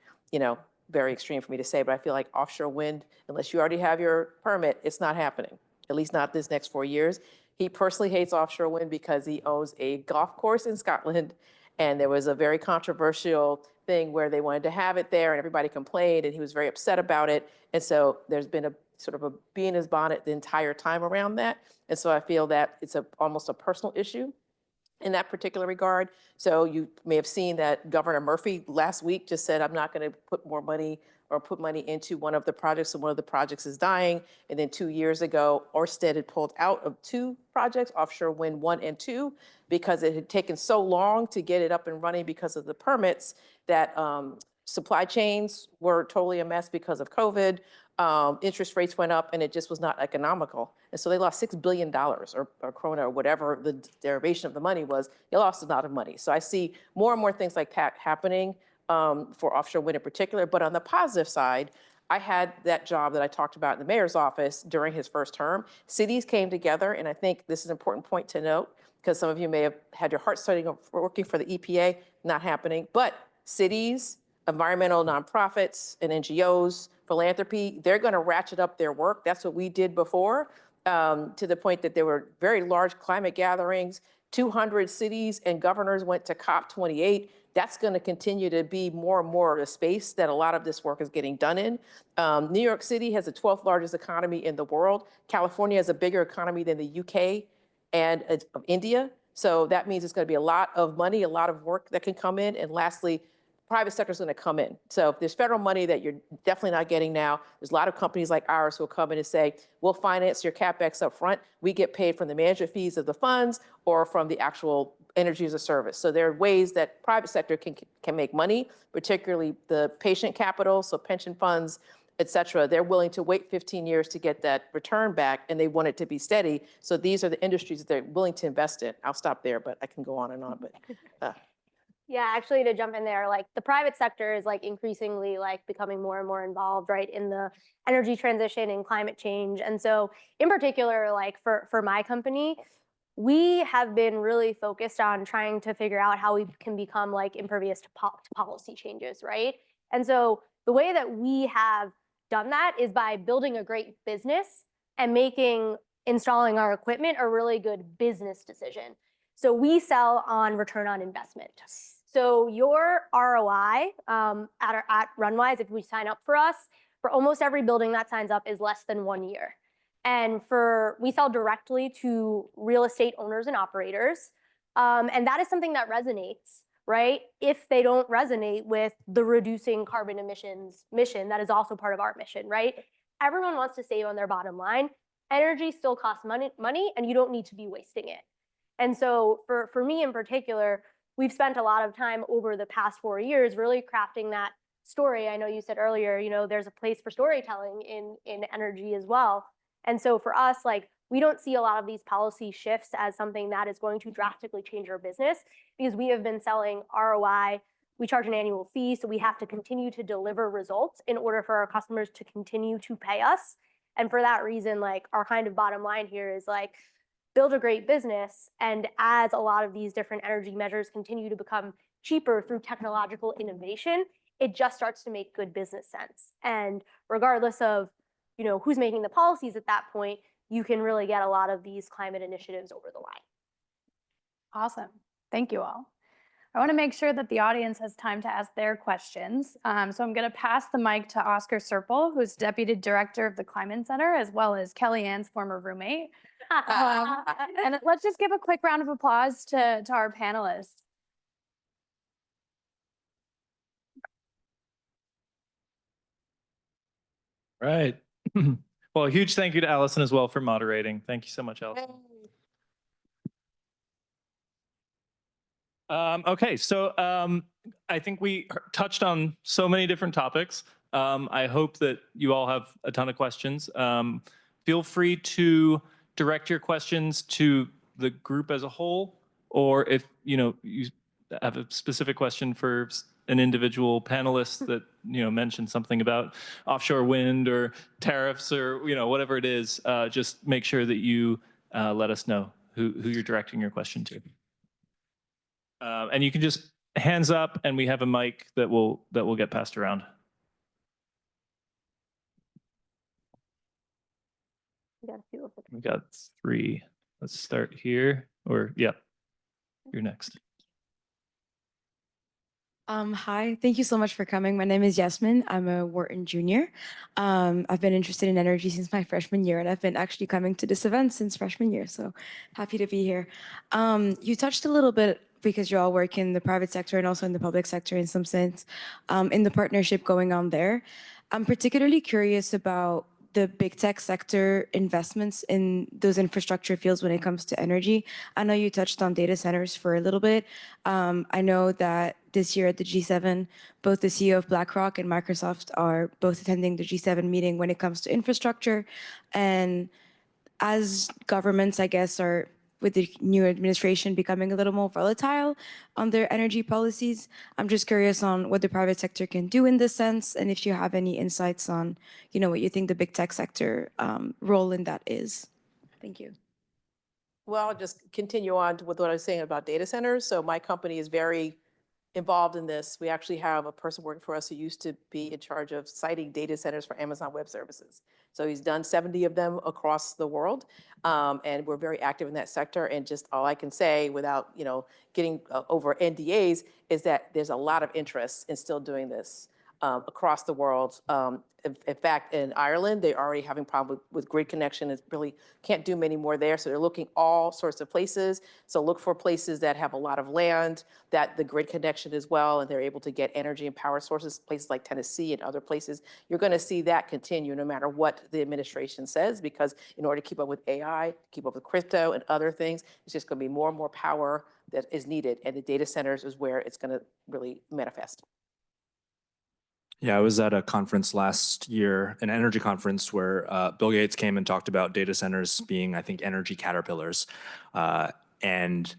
very extreme for me to say, but I feel like offshore wind, unless you already have your permit, it's not happening, at least not this next 4 years. He personally hates offshore wind because he owns a golf course in Scotland. And there was a very controversial thing where they wanted to have it there and everybody complained and he was very upset about it. And so there's been a sort of a bee in his bonnet the entire time around that. And so I feel that it's almost a personal issue in that particular regard. So you may have seen that Governor Murphy last week just said, I'm not going to put more money or put money into one of the projects, and one of the projects is dying. And then 2 years ago, Ørsted had pulled out of 2 projects, offshore wind 1 and 2, because it had taken so long to get it up and running because of the permits that supply chains were totally a mess because of COVID. Interest rates went up and it just was not economical. And so they lost $6 billion or krona or whatever the derivation of the money was. They lost a lot of money. So I see more and more things like that happening for offshore wind in particular. But on the positive side, I had that job that I talked about in the mayor's office during his first term. Cities came together, and I think this is an important point to note because some of you may have had your heart starting working for the EPA, not happening. But cities, environmental nonprofits and NGOs, philanthropy, they're going to ratchet up their work. That's what we did before, to the point that there were very large climate gatherings. 200 cities and governors went to COP28. That's going to continue to be more and more of a space that a lot of this work is getting done in. New York City has the 12th largest economy in the world. California has a bigger economy than the UK and India. So that means it's going to be a lot of money, a lot of work that can come in. And lastly, private sector is going to come in. So if there's federal money that you're definitely not getting now, there's a lot of companies like ours who will come in and say, we'll finance your CapEx up front. We get paid from the management fees of the funds or from the actual energy as a service. So there are ways that private sector can make money, particularly the patient capital, so pension funds, et cetera. They're willing to wait 15 years to get that return back, and they want it to be steady. So these are the industries that they're willing to invest in. I'll stop there, but I can go on and on. But Yeah, actually, to jump in there, like the private sector is like increasingly like becoming more and more involved, right, in the energy transition and climate change. And so in particular, like for my company, we have been really focused on trying to figure out how we can become like impervious to policy changes, right? And so the way that we have done that is by building a great business and making installing our equipment a really good business decision. So we sell on return on investment. So your ROI at Runwise, if we sign up for us, for almost every building that signs up is less than 1 year. And we sell directly to real estate owners and operators. And that is something that resonates, right? If they don't resonate with the reducing carbon emissions mission, that is also part of our mission, right? Everyone wants to save on their bottom line. Energy still costs money, and you don't need to be wasting it. And so for me in particular, we've spent a lot of time over the past 4 years really crafting that story. I know you said earlier, there's a place for storytelling in energy as well. And so for us, like, we don't see a lot of these policy shifts as something that is going to drastically change our business because we have been selling ROI. We charge an annual fee, so we have to continue to deliver results in order for our customers to continue to pay us. And for that reason, like, our kind of bottom line here is like, build a great business. And as a lot of these different energy measures continue to become cheaper through technological innovation, it just starts to make good business sense. And regardless of who's making the policies at that point, you can really get a lot of these climate initiatives over the line. Awesome. Thank you all. I want to make sure that the audience has time to ask their questions. So I'm going to pass the mic to Oscar Serpel, who's Deputy Director of the Kleinman Center, as well as Kelly Ann's former roommate. And let's just give a quick round of applause to our panelists. Right. Well, a huge thank you to Allison as well for moderating. Thank you so much, Allison. Okay, so I think we touched on so many different topics. I hope that you all have a ton of questions. Feel free to direct your questions to the group as a whole, or if you have a specific question for an individual panelist that, mentioned something about offshore wind or tariffs or, whatever it is, just make sure that you let us know who you're directing your question to. And you can just hands up, and we have a mic that will get passed around. We got a few over there. We got 3. Let's start here, or yeah, you're next. Hi, thank you so much for coming. My name is Yasmin. I'm a Wharton junior. I've been interested in energy since my freshman year, and I've been actually coming to this event since freshman year, so happy to be here. You touched a little bit, because you all work in the private sector and also in the public sector in some sense, in the partnership going on there. I'm particularly curious about the big tech sector investments in those infrastructure fields when it comes to energy. I know you touched on data centers for a little bit. I know that this year at the G7, both the CEO of BlackRock and Microsoft are both attending the G7 meeting when it comes to infrastructure. And as governments, I guess, are with the new administration becoming a little more volatile on their energy policies, I'm just curious on what the private sector can do in this sense, and if you have any insights on, what you think the big tech sector role in that is. Thank you. Well, I'll just continue on with what I was saying about data centers. So my company is very involved in this. We actually have a person working for us who used to be in charge of siting data centers for Amazon Web Services. So he's done 70 of them across the world. And we're very active in that sector. And just all I can say without, getting over NDAs is that there's a lot of interest in still doing this across the world. In fact, in Ireland, they're already having problems with grid connection. It really can't do many more there. So they're looking all sorts of places. So look for places that have a lot of land, that the grid connection as well, and they're able to get energy and power sources, places like Tennessee and other places. You're going to see that continue no matter what the administration says, because in order to keep up with AI, keep up with crypto and other things, it's just going to be more and more power that is needed. And the data centers is where it's going to really manifest. Yeah, I was at a conference last year, an energy conference, where Bill Gates came and talked about data centers being, I think, energy caterpillars. And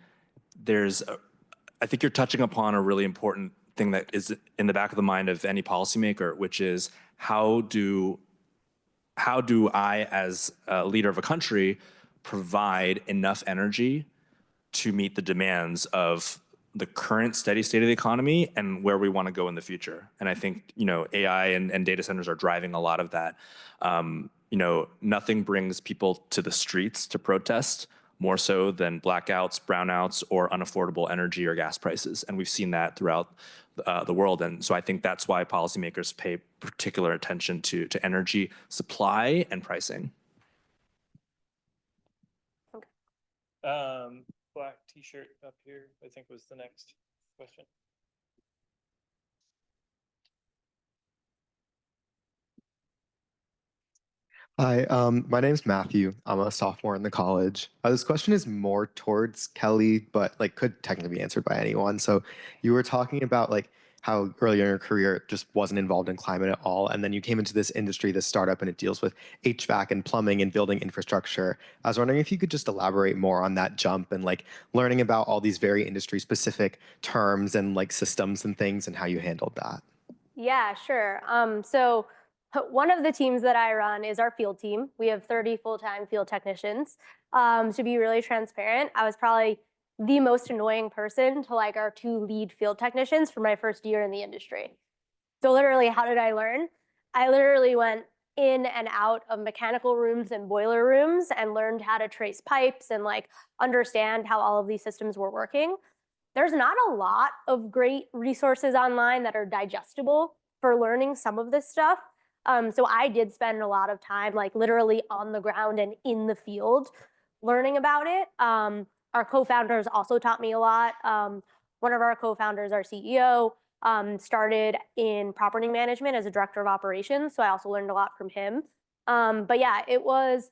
I think you're touching upon a really important thing that is in the back of the mind of any policymaker, which is how do I, as a leader of a country, provide enough energy to meet the demands of the current steady state of the economy and where we want to go in the future. And I think, AI and data centers are driving a lot of that. Nothing brings people to the streets to protest more so than blackouts, brownouts, or unaffordable energy or gas prices. And we've seen that throughout the world. And so I think that's why policymakers pay particular attention to energy supply and pricing. Black t-shirt up here, I think, was the next question. Hi, my name's Matthew. I'm a sophomore in the college. This question is more towards Kelly, but could technically be answered by anyone. So you were talking about how earlier in your career it just wasn't involved in climate at all, and then you came into this industry, this startup, and it deals with HVAC and plumbing and building infrastructure. I was wondering if you could just elaborate more on that jump and learning about all these very industry-specific terms and systems and things and how you handled that. Yeah, sure. So one of the teams that I run is our field team. We have 30 full-time field technicians. To be really transparent, I was probably the most annoying person to our 2 lead field technicians for my first year in the industry. So literally, how did I learn? I literally went in and out of mechanical rooms and boiler rooms and learned how to trace pipes and understand how all of these systems were working. There's not a lot of great resources online that are digestible for learning some of this stuff. So I did spend a lot of time literally on the ground and in the field learning about it. Our co-founders also taught me a lot. One of our co-founders, our CEO, started in property management as a director of operations. So I also learned a lot from him. But yeah, it was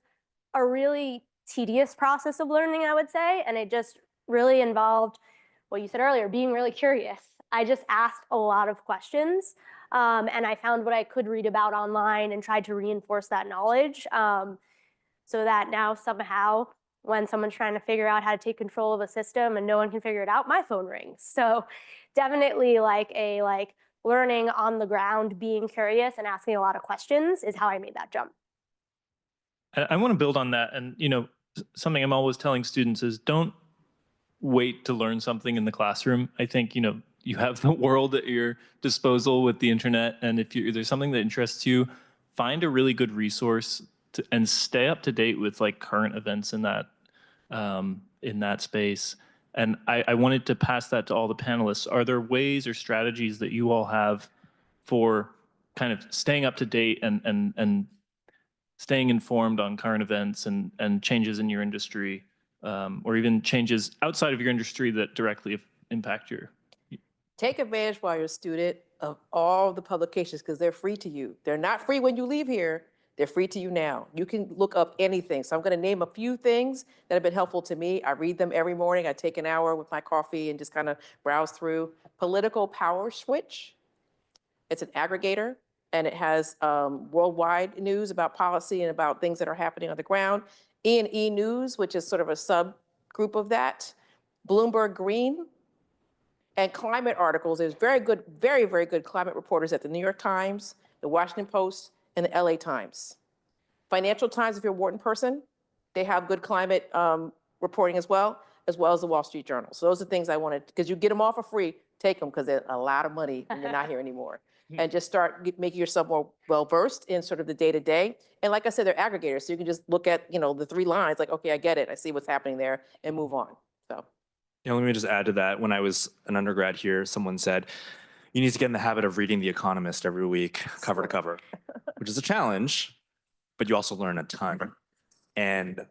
a really tedious process of learning, I would say. And it just really involved what you said earlier, being really curious. I just asked a lot of questions, and I found what I could read about online and tried to reinforce that knowledge, so that now somehow when someone's trying to figure out how to take control of a system and no one can figure it out, my phone rings. So definitely like learning on the ground, being curious and asking a lot of questions is how I made that jump. I want to build on that. And, something I'm always telling students is don't wait to learn something in the classroom. I think, you have the world at your disposal with the internet. And if there's something that interests you, find a really good resource and stay up to date with like current events in that space. And I wanted to pass that to all the panelists. Are there ways or strategies that you all have for kind of staying up to date and staying informed on current events and changes in your industry, or even changes outside of your industry that directly impact your? Take advantage while you're a student of all the publications because they're free to you. They're not free when you leave here. They're free to you now. You can look up anything. So I'm going to name a few things that have been helpful to me. I read them every morning. I take an hour with my coffee and just kind of browse through. Political Power Switch. It's an aggregator, and it has worldwide news about policy and about things that are happening on the ground. E&E News, which is sort of a subgroup of that. Bloomberg Green. And climate articles. There's very good, very, very good climate reporters at the New York Times, the Washington Post, and the LA Times. Financial Times, if you're a Wharton person, they have good climate reporting as well as the Wall Street Journal. So those are things I wanted, because you get them all for free, take them because they're a lot of money when you're not here anymore. And just start making yourself more well-versed in sort of the day-to-day. And like I said, they're aggregators, so you can just look at, the 3 lines, like, okay, I get it, I see what's happening there, and move on, so. Let me just add to that. When I was an undergrad here, someone said, you need to get in the habit of reading The Economist every week, cover to cover, which is a challenge, but you also learn a ton. And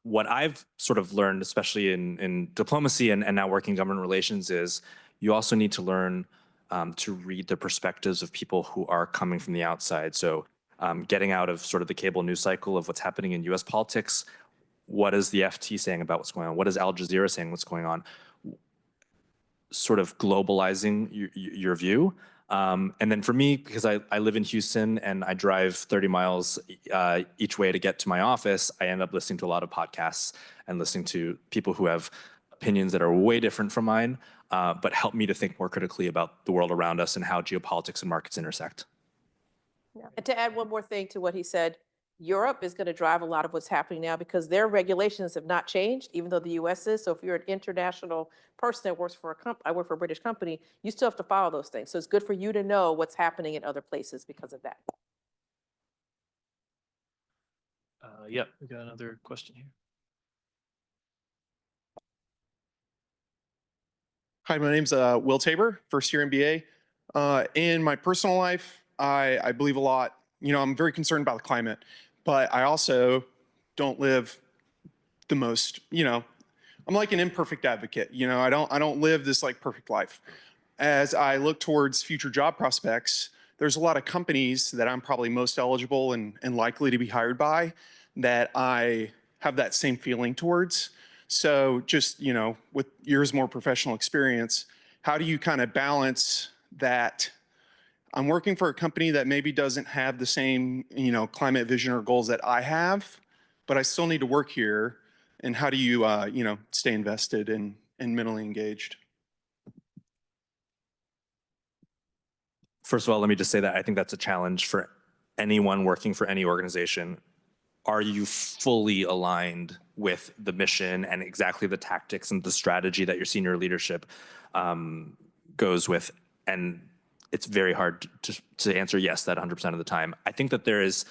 what I've sort of learned, especially in diplomacy and now working in government relations, is you also need to learn to read the perspectives of people who are coming from the outside. So getting out of sort of the cable news cycle of what's happening in US politics. What is the FT saying about what's going on? What is Al Jazeera saying what's going on? Sort of globalizing your view. And then for me, because I live in Houston and I drive 30 miles each way to get to my office, I end up listening to a lot of podcasts and listening to people who have opinions that are way different from mine, but help me to think more critically about the world around us and how geopolitics and markets intersect. Yeah. And to add one more thing to what he said, Europe is going to drive a lot of what's happening now because their regulations have not changed, even though the US is. So if you're an international person that works for I work for a British company, you still have to follow those things. So it's good for you to know what's happening in other places because of that. Yep, we got another question here. Hi, my name's Will Tabor, first year MBA. In my personal life, I believe a lot. I'm very concerned about the climate, but I also don't live the most, I'm like an imperfect advocate. I don't live this like perfect life. As I look towards future job prospects, there's a lot of companies that I'm probably most eligible and likely to be hired by that I have that same feeling towards. So just, with years more professional experience, how do you kind of balance that? I'm working for a company that maybe doesn't have the same, climate vision or goals that I have, but I still need to work here. And how do you, stay invested and mentally engaged? First of all, let me just say that I think that's a challenge for anyone working for any organization. Are you fully aligned with the mission and exactly the tactics and the strategy that your senior leadership goes with? And it's very hard to answer yes that 100% of the time. I think that there is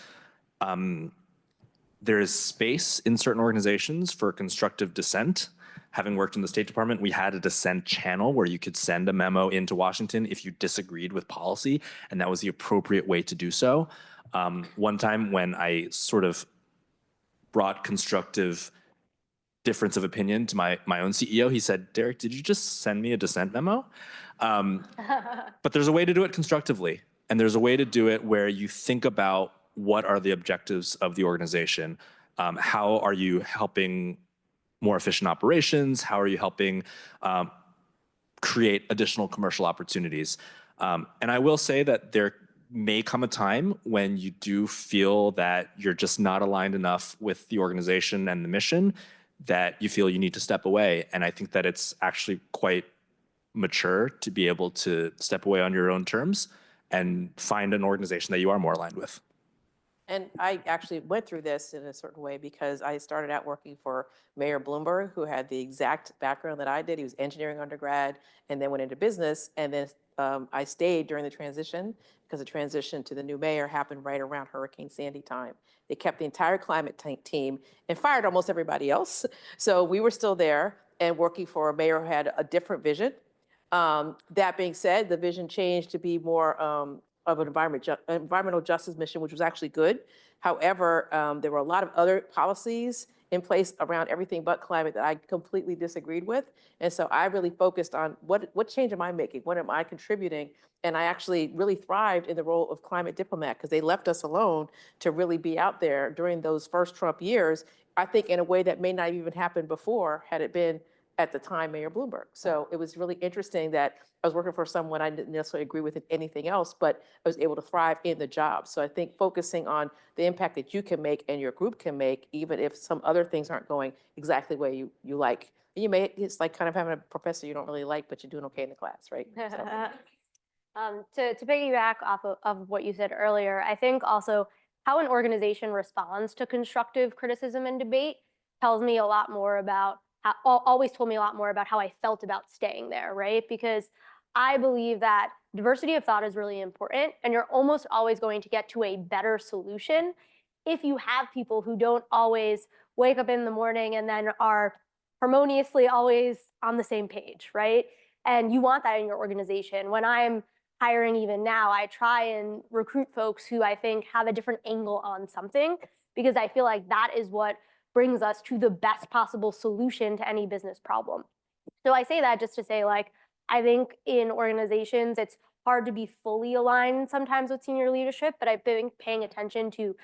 space in certain organizations for constructive dissent. Having worked in the State Department, we had a dissent channel where you could send a memo into Washington if you disagreed with policy, and that was the appropriate way to do so. One time when I sort of brought constructive difference of opinion to my own CEO, he said, "Derek, did you just send me a dissent memo?" But there's a way to do it constructively, and there's a way to do it where you think about what are the objectives of the organization. How are you helping more efficient operations? How are you helping create additional commercial opportunities? And I will say that may come a time when you do feel that you're just not aligned enough with the organization and the mission, that you feel you need to step away. And I think that it's actually quite mature to be able to step away on your own terms and find an organization that you are more aligned with. And I actually went through this in a certain way because I started out working for Mayor Bloomberg, who had the exact background that I did. He was engineering undergrad and then went into business. And then I stayed during the transition because the transition to the new mayor happened right around Hurricane Sandy time. They kept the entire climate team and fired almost everybody else. So we were still there and working for a mayor who had a different vision. That being said, the vision changed to be more of an environmental justice mission, which was actually good. However, there were a lot of other policies in place around everything but climate that I completely disagreed with. And so I really focused on what change am I making? What am I contributing? And I actually really thrived in the role of climate diplomat because they left us alone to really be out there during those first Trump years, I think in a way that may not have even happened before had it been at the time Mayor Bloomberg. So it was really interesting that I was working for someone I didn't necessarily agree with in anything else, but I was able to thrive in the job. So I think focusing on the impact that you can make and your group can make, even if some other things aren't going exactly the way you like. It's like kind of having a professor you don't really like, but you're doing okay in the class, right? To piggyback off of what you said earlier, I think also how an organization responds to constructive criticism and debate tells me a lot more about always told me a lot more about how I felt about staying there, right? Because I believe that diversity of thought is really important, and you're almost always going to get to a better solution if you have people who don't always wake up in the morning and then are harmoniously always on the same page, right? And you want that in your organization. When I'm hiring even now, I try and recruit folks who I think have a different angle on something, because I feel like that is what brings us to the best possible solution to any business problem. So I say that just to say, like, I think in organizations, it's hard to be fully aligned sometimes with senior leadership, but I've been paying attention to,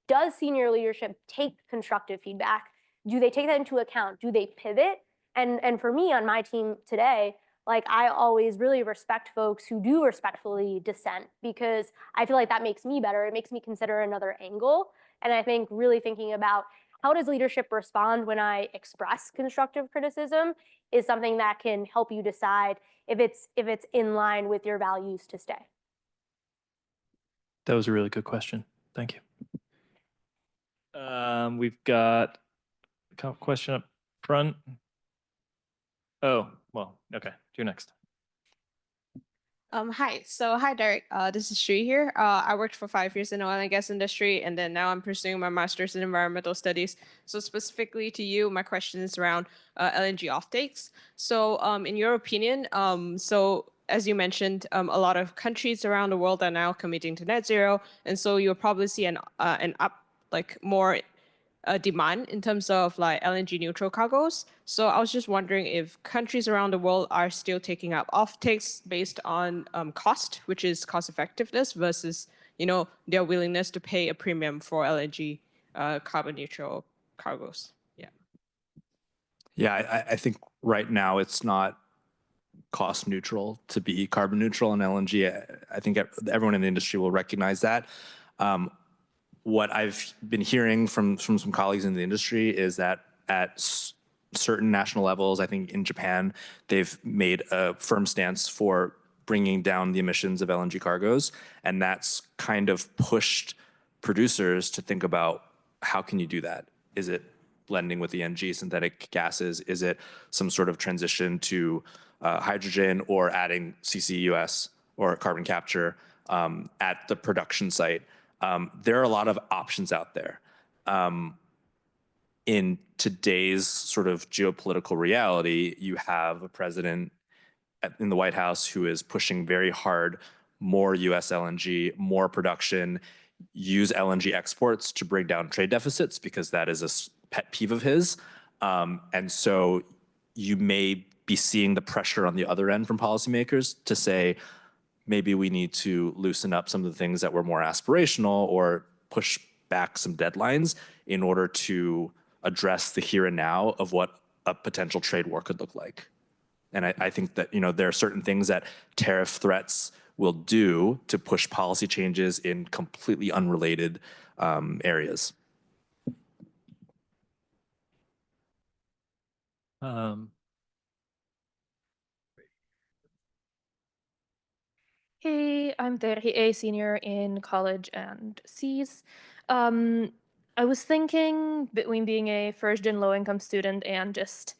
does senior leadership take constructive feedback? Do they take that into account? Do they pivot? And for me on my team today, like, I always really respect folks who do respectfully dissent, because I feel like that makes me better. It makes me consider another angle. And I think really thinking about how does leadership respond when I express constructive criticism is something that can help you decide if it's in line with your values to stay. That was a really good question. Thank you. We've got a question up front. Oh, well, okay. You're next. Hi, Derek. This is Sri here. I worked for 5 years in the oil and gas industry, and then now I'm pursuing my master's in environmental studies. So specifically to you, my question is around LNG offtakes. So in your opinion, so as you mentioned, a lot of countries around the world are now committing to net zero, and so you'll probably see more demand in terms of like LNG neutral cargoes. So I was just wondering if countries around the world are still taking up offtakes based on cost, which is cost effectiveness, versus their willingness to pay a premium for LNG carbon neutral cargoes. Yeah, I think right now it's not cost neutral to be carbon neutral in LNG. I think everyone in the industry will recognize that. What I've been hearing from some colleagues in the industry is that at certain national levels, I think in Japan, they've made a firm stance for bringing down the emissions of LNG cargoes. And that's kind of pushed producers to think about, how can you do that? Is it blending with ENG, synthetic gases? Is it some sort of transition to hydrogen, or adding CCUS or carbon capture at the production site? There are a lot of options out there. In today's sort of geopolitical reality, you have a president in the White House who is pushing very hard more US LNG, more production, use LNG exports to bring down trade deficits, because that is a pet peeve of his. And so you may be seeing the pressure on the other end from policymakers to say, maybe we need to loosen up some of the things that were more aspirational, or push back some deadlines in order to address the here and now of what a potential trade war could look like. And I think that there are certain things that tariff threats will do to push policy changes in completely unrelated areas. Hey, I'm Terhi, a senior in college and C's. I was thinking between being a first-gen low-income student and just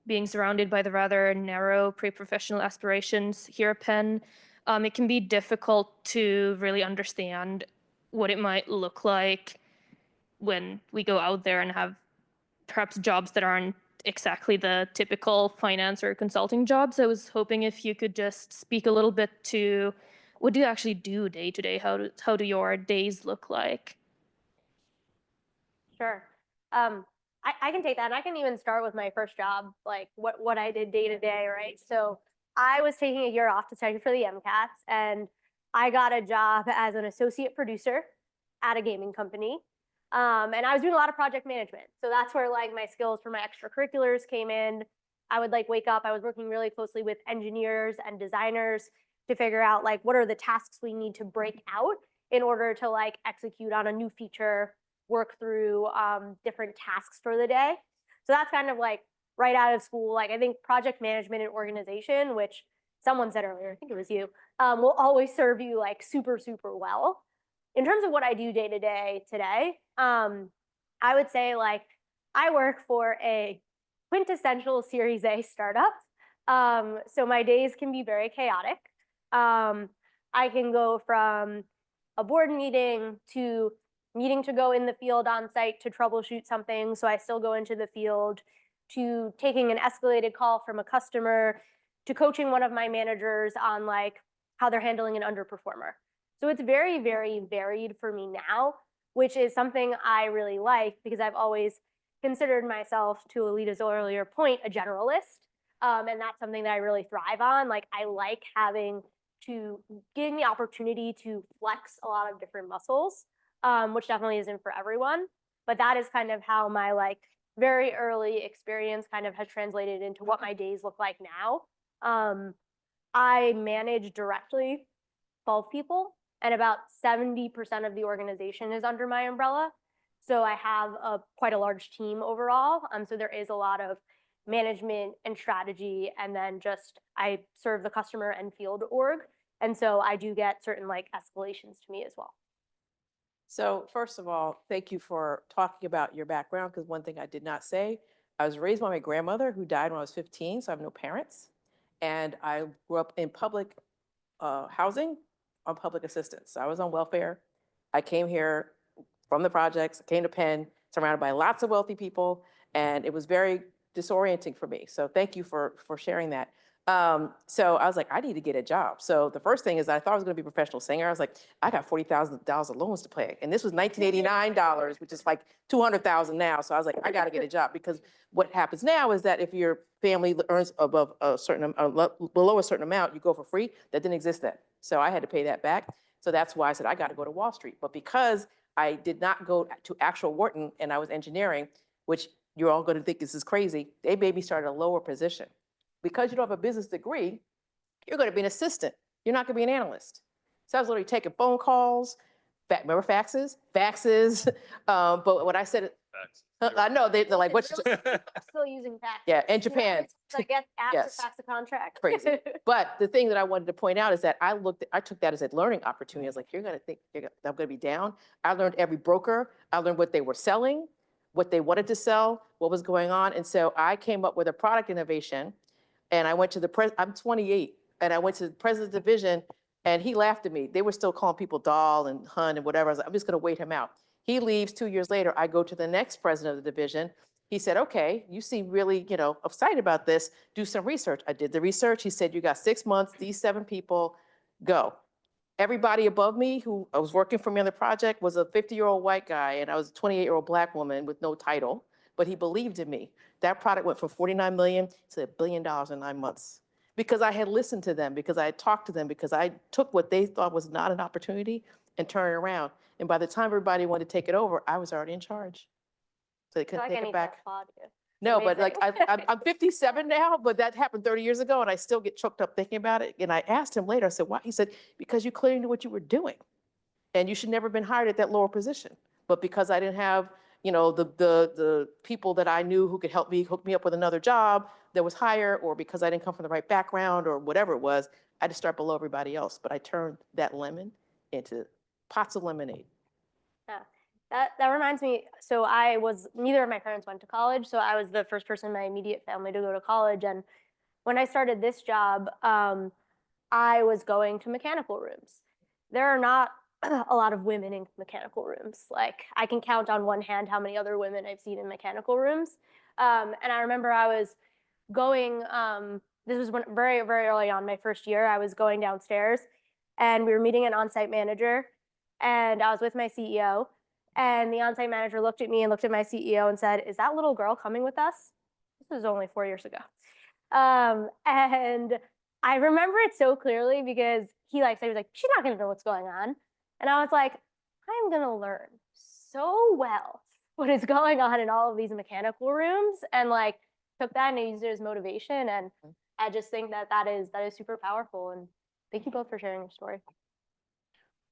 being surrounded by the rather narrow pre-professional aspirations here at Penn, it can be difficult to really understand what it might look like when we go out there and have perhaps jobs that aren't exactly the typical finance or consulting jobs. I was hoping if you could just speak a little bit to what do you actually do day to day? How do your days look like? Sure. I can take that. And I can even start with my first job, like what I did day to day, right? So I was taking a year off to study for the MCATs, and I got a job as an associate producer at a gaming company. And I was doing a lot of project management. So that's where like my skills for my extracurriculars came in. I would like wake up, I was working really closely with engineers and designers to figure out like what are the tasks we need to break out in order to like execute on a new feature, work through different tasks for the day. So that's kind of like right out of school. Like I think project management and organization, which someone said earlier, I think it was you, will always serve you like super, super well. In terms of what I do day to day today, I would say like I work for a quintessential Series A startup. So my days can be very chaotic. I can go from a board meeting to needing to go in the field on site to troubleshoot something. So I still go into the field, to taking an escalated call from a customer, to coaching one of my managers on like how they're handling an underperformer. So it's very, very varied for me now, which is something I really like because I've always considered myself, to Alita's earlier point, a generalist. And that's something that I really thrive on. Like I like getting the opportunity to flex a lot of different muscles, which definitely isn't for everyone. But that is kind of how my like very early experience kind of has translated into what my days look like now. I manage directly 12 people, and about 70% of the organization is under my umbrella. So I have quite a large team overall. So there is a lot of management and strategy, and then just I serve the customer and field org. And so I do get certain like escalations to me as well. So first of all, thank you for talking about your background, because one thing I did not say, I was raised by my grandmother who died when I was 15, so I have no parents. And I grew up in public housing on public assistance. So I was on welfare. I came here from the projects, came to Penn, surrounded by lots of wealthy people, and it was very disorienting for me. So thank you for sharing that. So I was like, I need to get a job. So the first thing is I thought I was going to be a professional singer. I was like, I got $40,000 of loans to pay. And this was $1989, which is like $200,000 now. So I was like, I got to get a job, because what happens now is that if your family earns above a certain, below a certain amount, you go for free. That didn't exist then. So I had to pay that back. So that's why I said, I got to go to Wall Street. But because I did not go to actual Wharton and I was engineering, which you're all going to think this is crazy, they made me start at a lower position. Because you don't have a business degree, you're going to be an assistant. You're not going to be an analyst. So I was literally taking phone calls, remember faxes? Faxes. But what I said, I know, they're like, what's Still using fax. Yeah, in Japan. Like get asked Yes. to fax a contract. Crazy. But the thing that I wanted to point out is that I took that as a learning opportunity. I was like, you're going to think I'm going to be down. I learned every broker. I learned what they were selling, what they wanted to sell, what was going on. And so I came up with a product innovation. And I went to I'm 28, and I went to the president's division, and he laughed at me. They were still calling people doll and hun and whatever. I was like, I'm just going to wait him out. He leaves 2 years later. I go to the next president of the division. He said, okay, you seem really, excited about this. Do some research. I did the research. He said, you got 6 months, these 7 people, go. Everybody above me who I was working for me on the project was a 50-year-old white guy, and I was a 28-year-old black woman with no title, but he believed in me. That product went from 49 million to $1 billion in 9 months, because I had listened to them, because I had talked to them, because I took what they thought was not an opportunity and turned it around. And by the time everybody wanted to take it over, I was already in charge. So they couldn't take it back. No, but amazing. like I'm 57 now, but that happened 30 years ago and I still get choked up thinking about it. And I asked him later, I said, why? He said, because you clearly knew what you were doing and you should never have been hired at that lower position. But because I didn't have, you know, the people that I knew who could help me hook me up with another job that was higher, or because I didn't come from the right background or whatever it was, I had to start below everybody else. But I turned that lemon into pots of lemonade. Yeah, that reminds me. So neither of my parents went to college, so I was the first person in my immediate family to go to college. And when I started this job, I was going to mechanical rooms. There are not a lot of women in mechanical rooms. Like, I can count on one hand how many other women I've seen in mechanical rooms. And I remember I was going, this was very, very early on, my first year. I was going downstairs and we were meeting an on-site manager, and I was with my CEO, and the on-site manager looked at me and looked at my CEO and said, "Is that little girl coming with us?" This was only 4 years ago. And I remember it so clearly because he said, he was like, "She's not gonna know what's going on." And I was like, I'm gonna learn so well what is going on in all of these mechanical rooms, and like took that and used it as motivation. And I just think that is super powerful. And thank you both for sharing your story.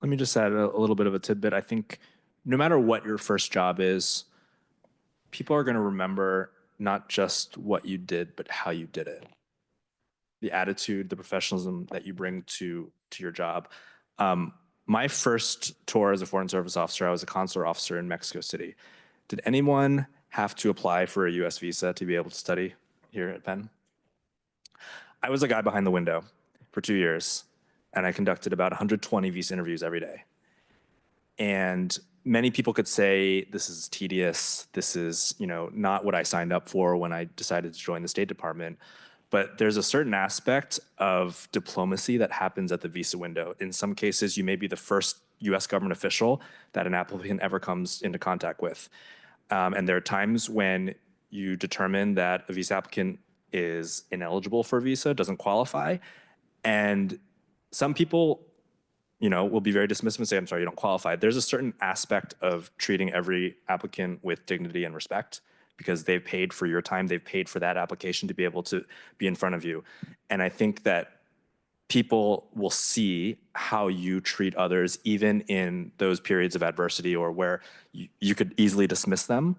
Let me just add a little bit of a tidbit. I think no matter what your first job is, people are going to remember not just what you did, but how you did it. The attitude, the professionalism that you bring to your job. My first tour as a Foreign Service officer, I was a consular officer in Mexico City. Did anyone have to apply for a US visa to be able to study here at Penn? I was a guy behind the window for 2 years, and I conducted about 120 visa interviews every day. And many people could say, this is tedious, this is, you know, not what I signed up for when I decided to join the State Department. But there's a certain aspect of diplomacy that happens at the visa window. In some cases, you may be the first US government official that an applicant ever comes into contact with. And there are times when you determine that a visa applicant is ineligible for a visa, doesn't qualify. And some people, you know, will be very dismissive and say, I'm sorry, you don't qualify. There's a certain aspect of treating every applicant with dignity and respect, because they've paid for your time, they've paid for that application to be able to be in front of you. And I think that people will see how you treat others, even in those periods of adversity or where you could easily dismiss them,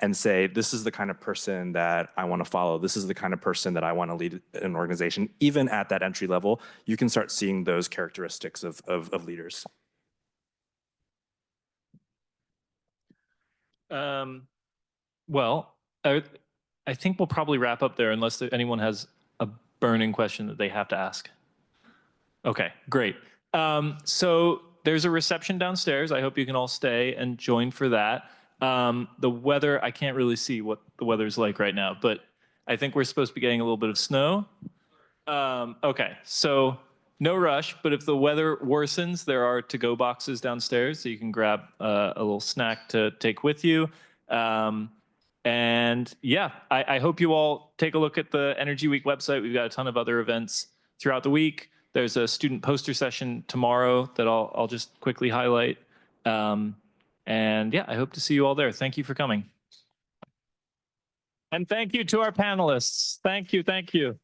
and say, this is the kind of person that I want to follow. This is the kind of person that I want to lead an organization. Even at that entry level, you can start seeing those characteristics of leaders. Well, I think we'll probably wrap up there unless anyone has a burning question that they have to ask. Okay, great. So there's a reception downstairs. I hope you can all stay and join for that. The weather, I can't really see what the weather's like right now, but I think we're supposed to be getting a little bit of snow. Okay, so no rush, but if the weather worsens, there are to-go boxes downstairs, so you can grab a little snack to take with you. And yeah, I hope you all take a look at the Energy Week website. We've got a ton of other events throughout the week. There's a student poster session tomorrow that I'll just quickly highlight. And yeah, I hope to see you all there. Thank you for coming. And thank you to our panelists. Thank you, thank you.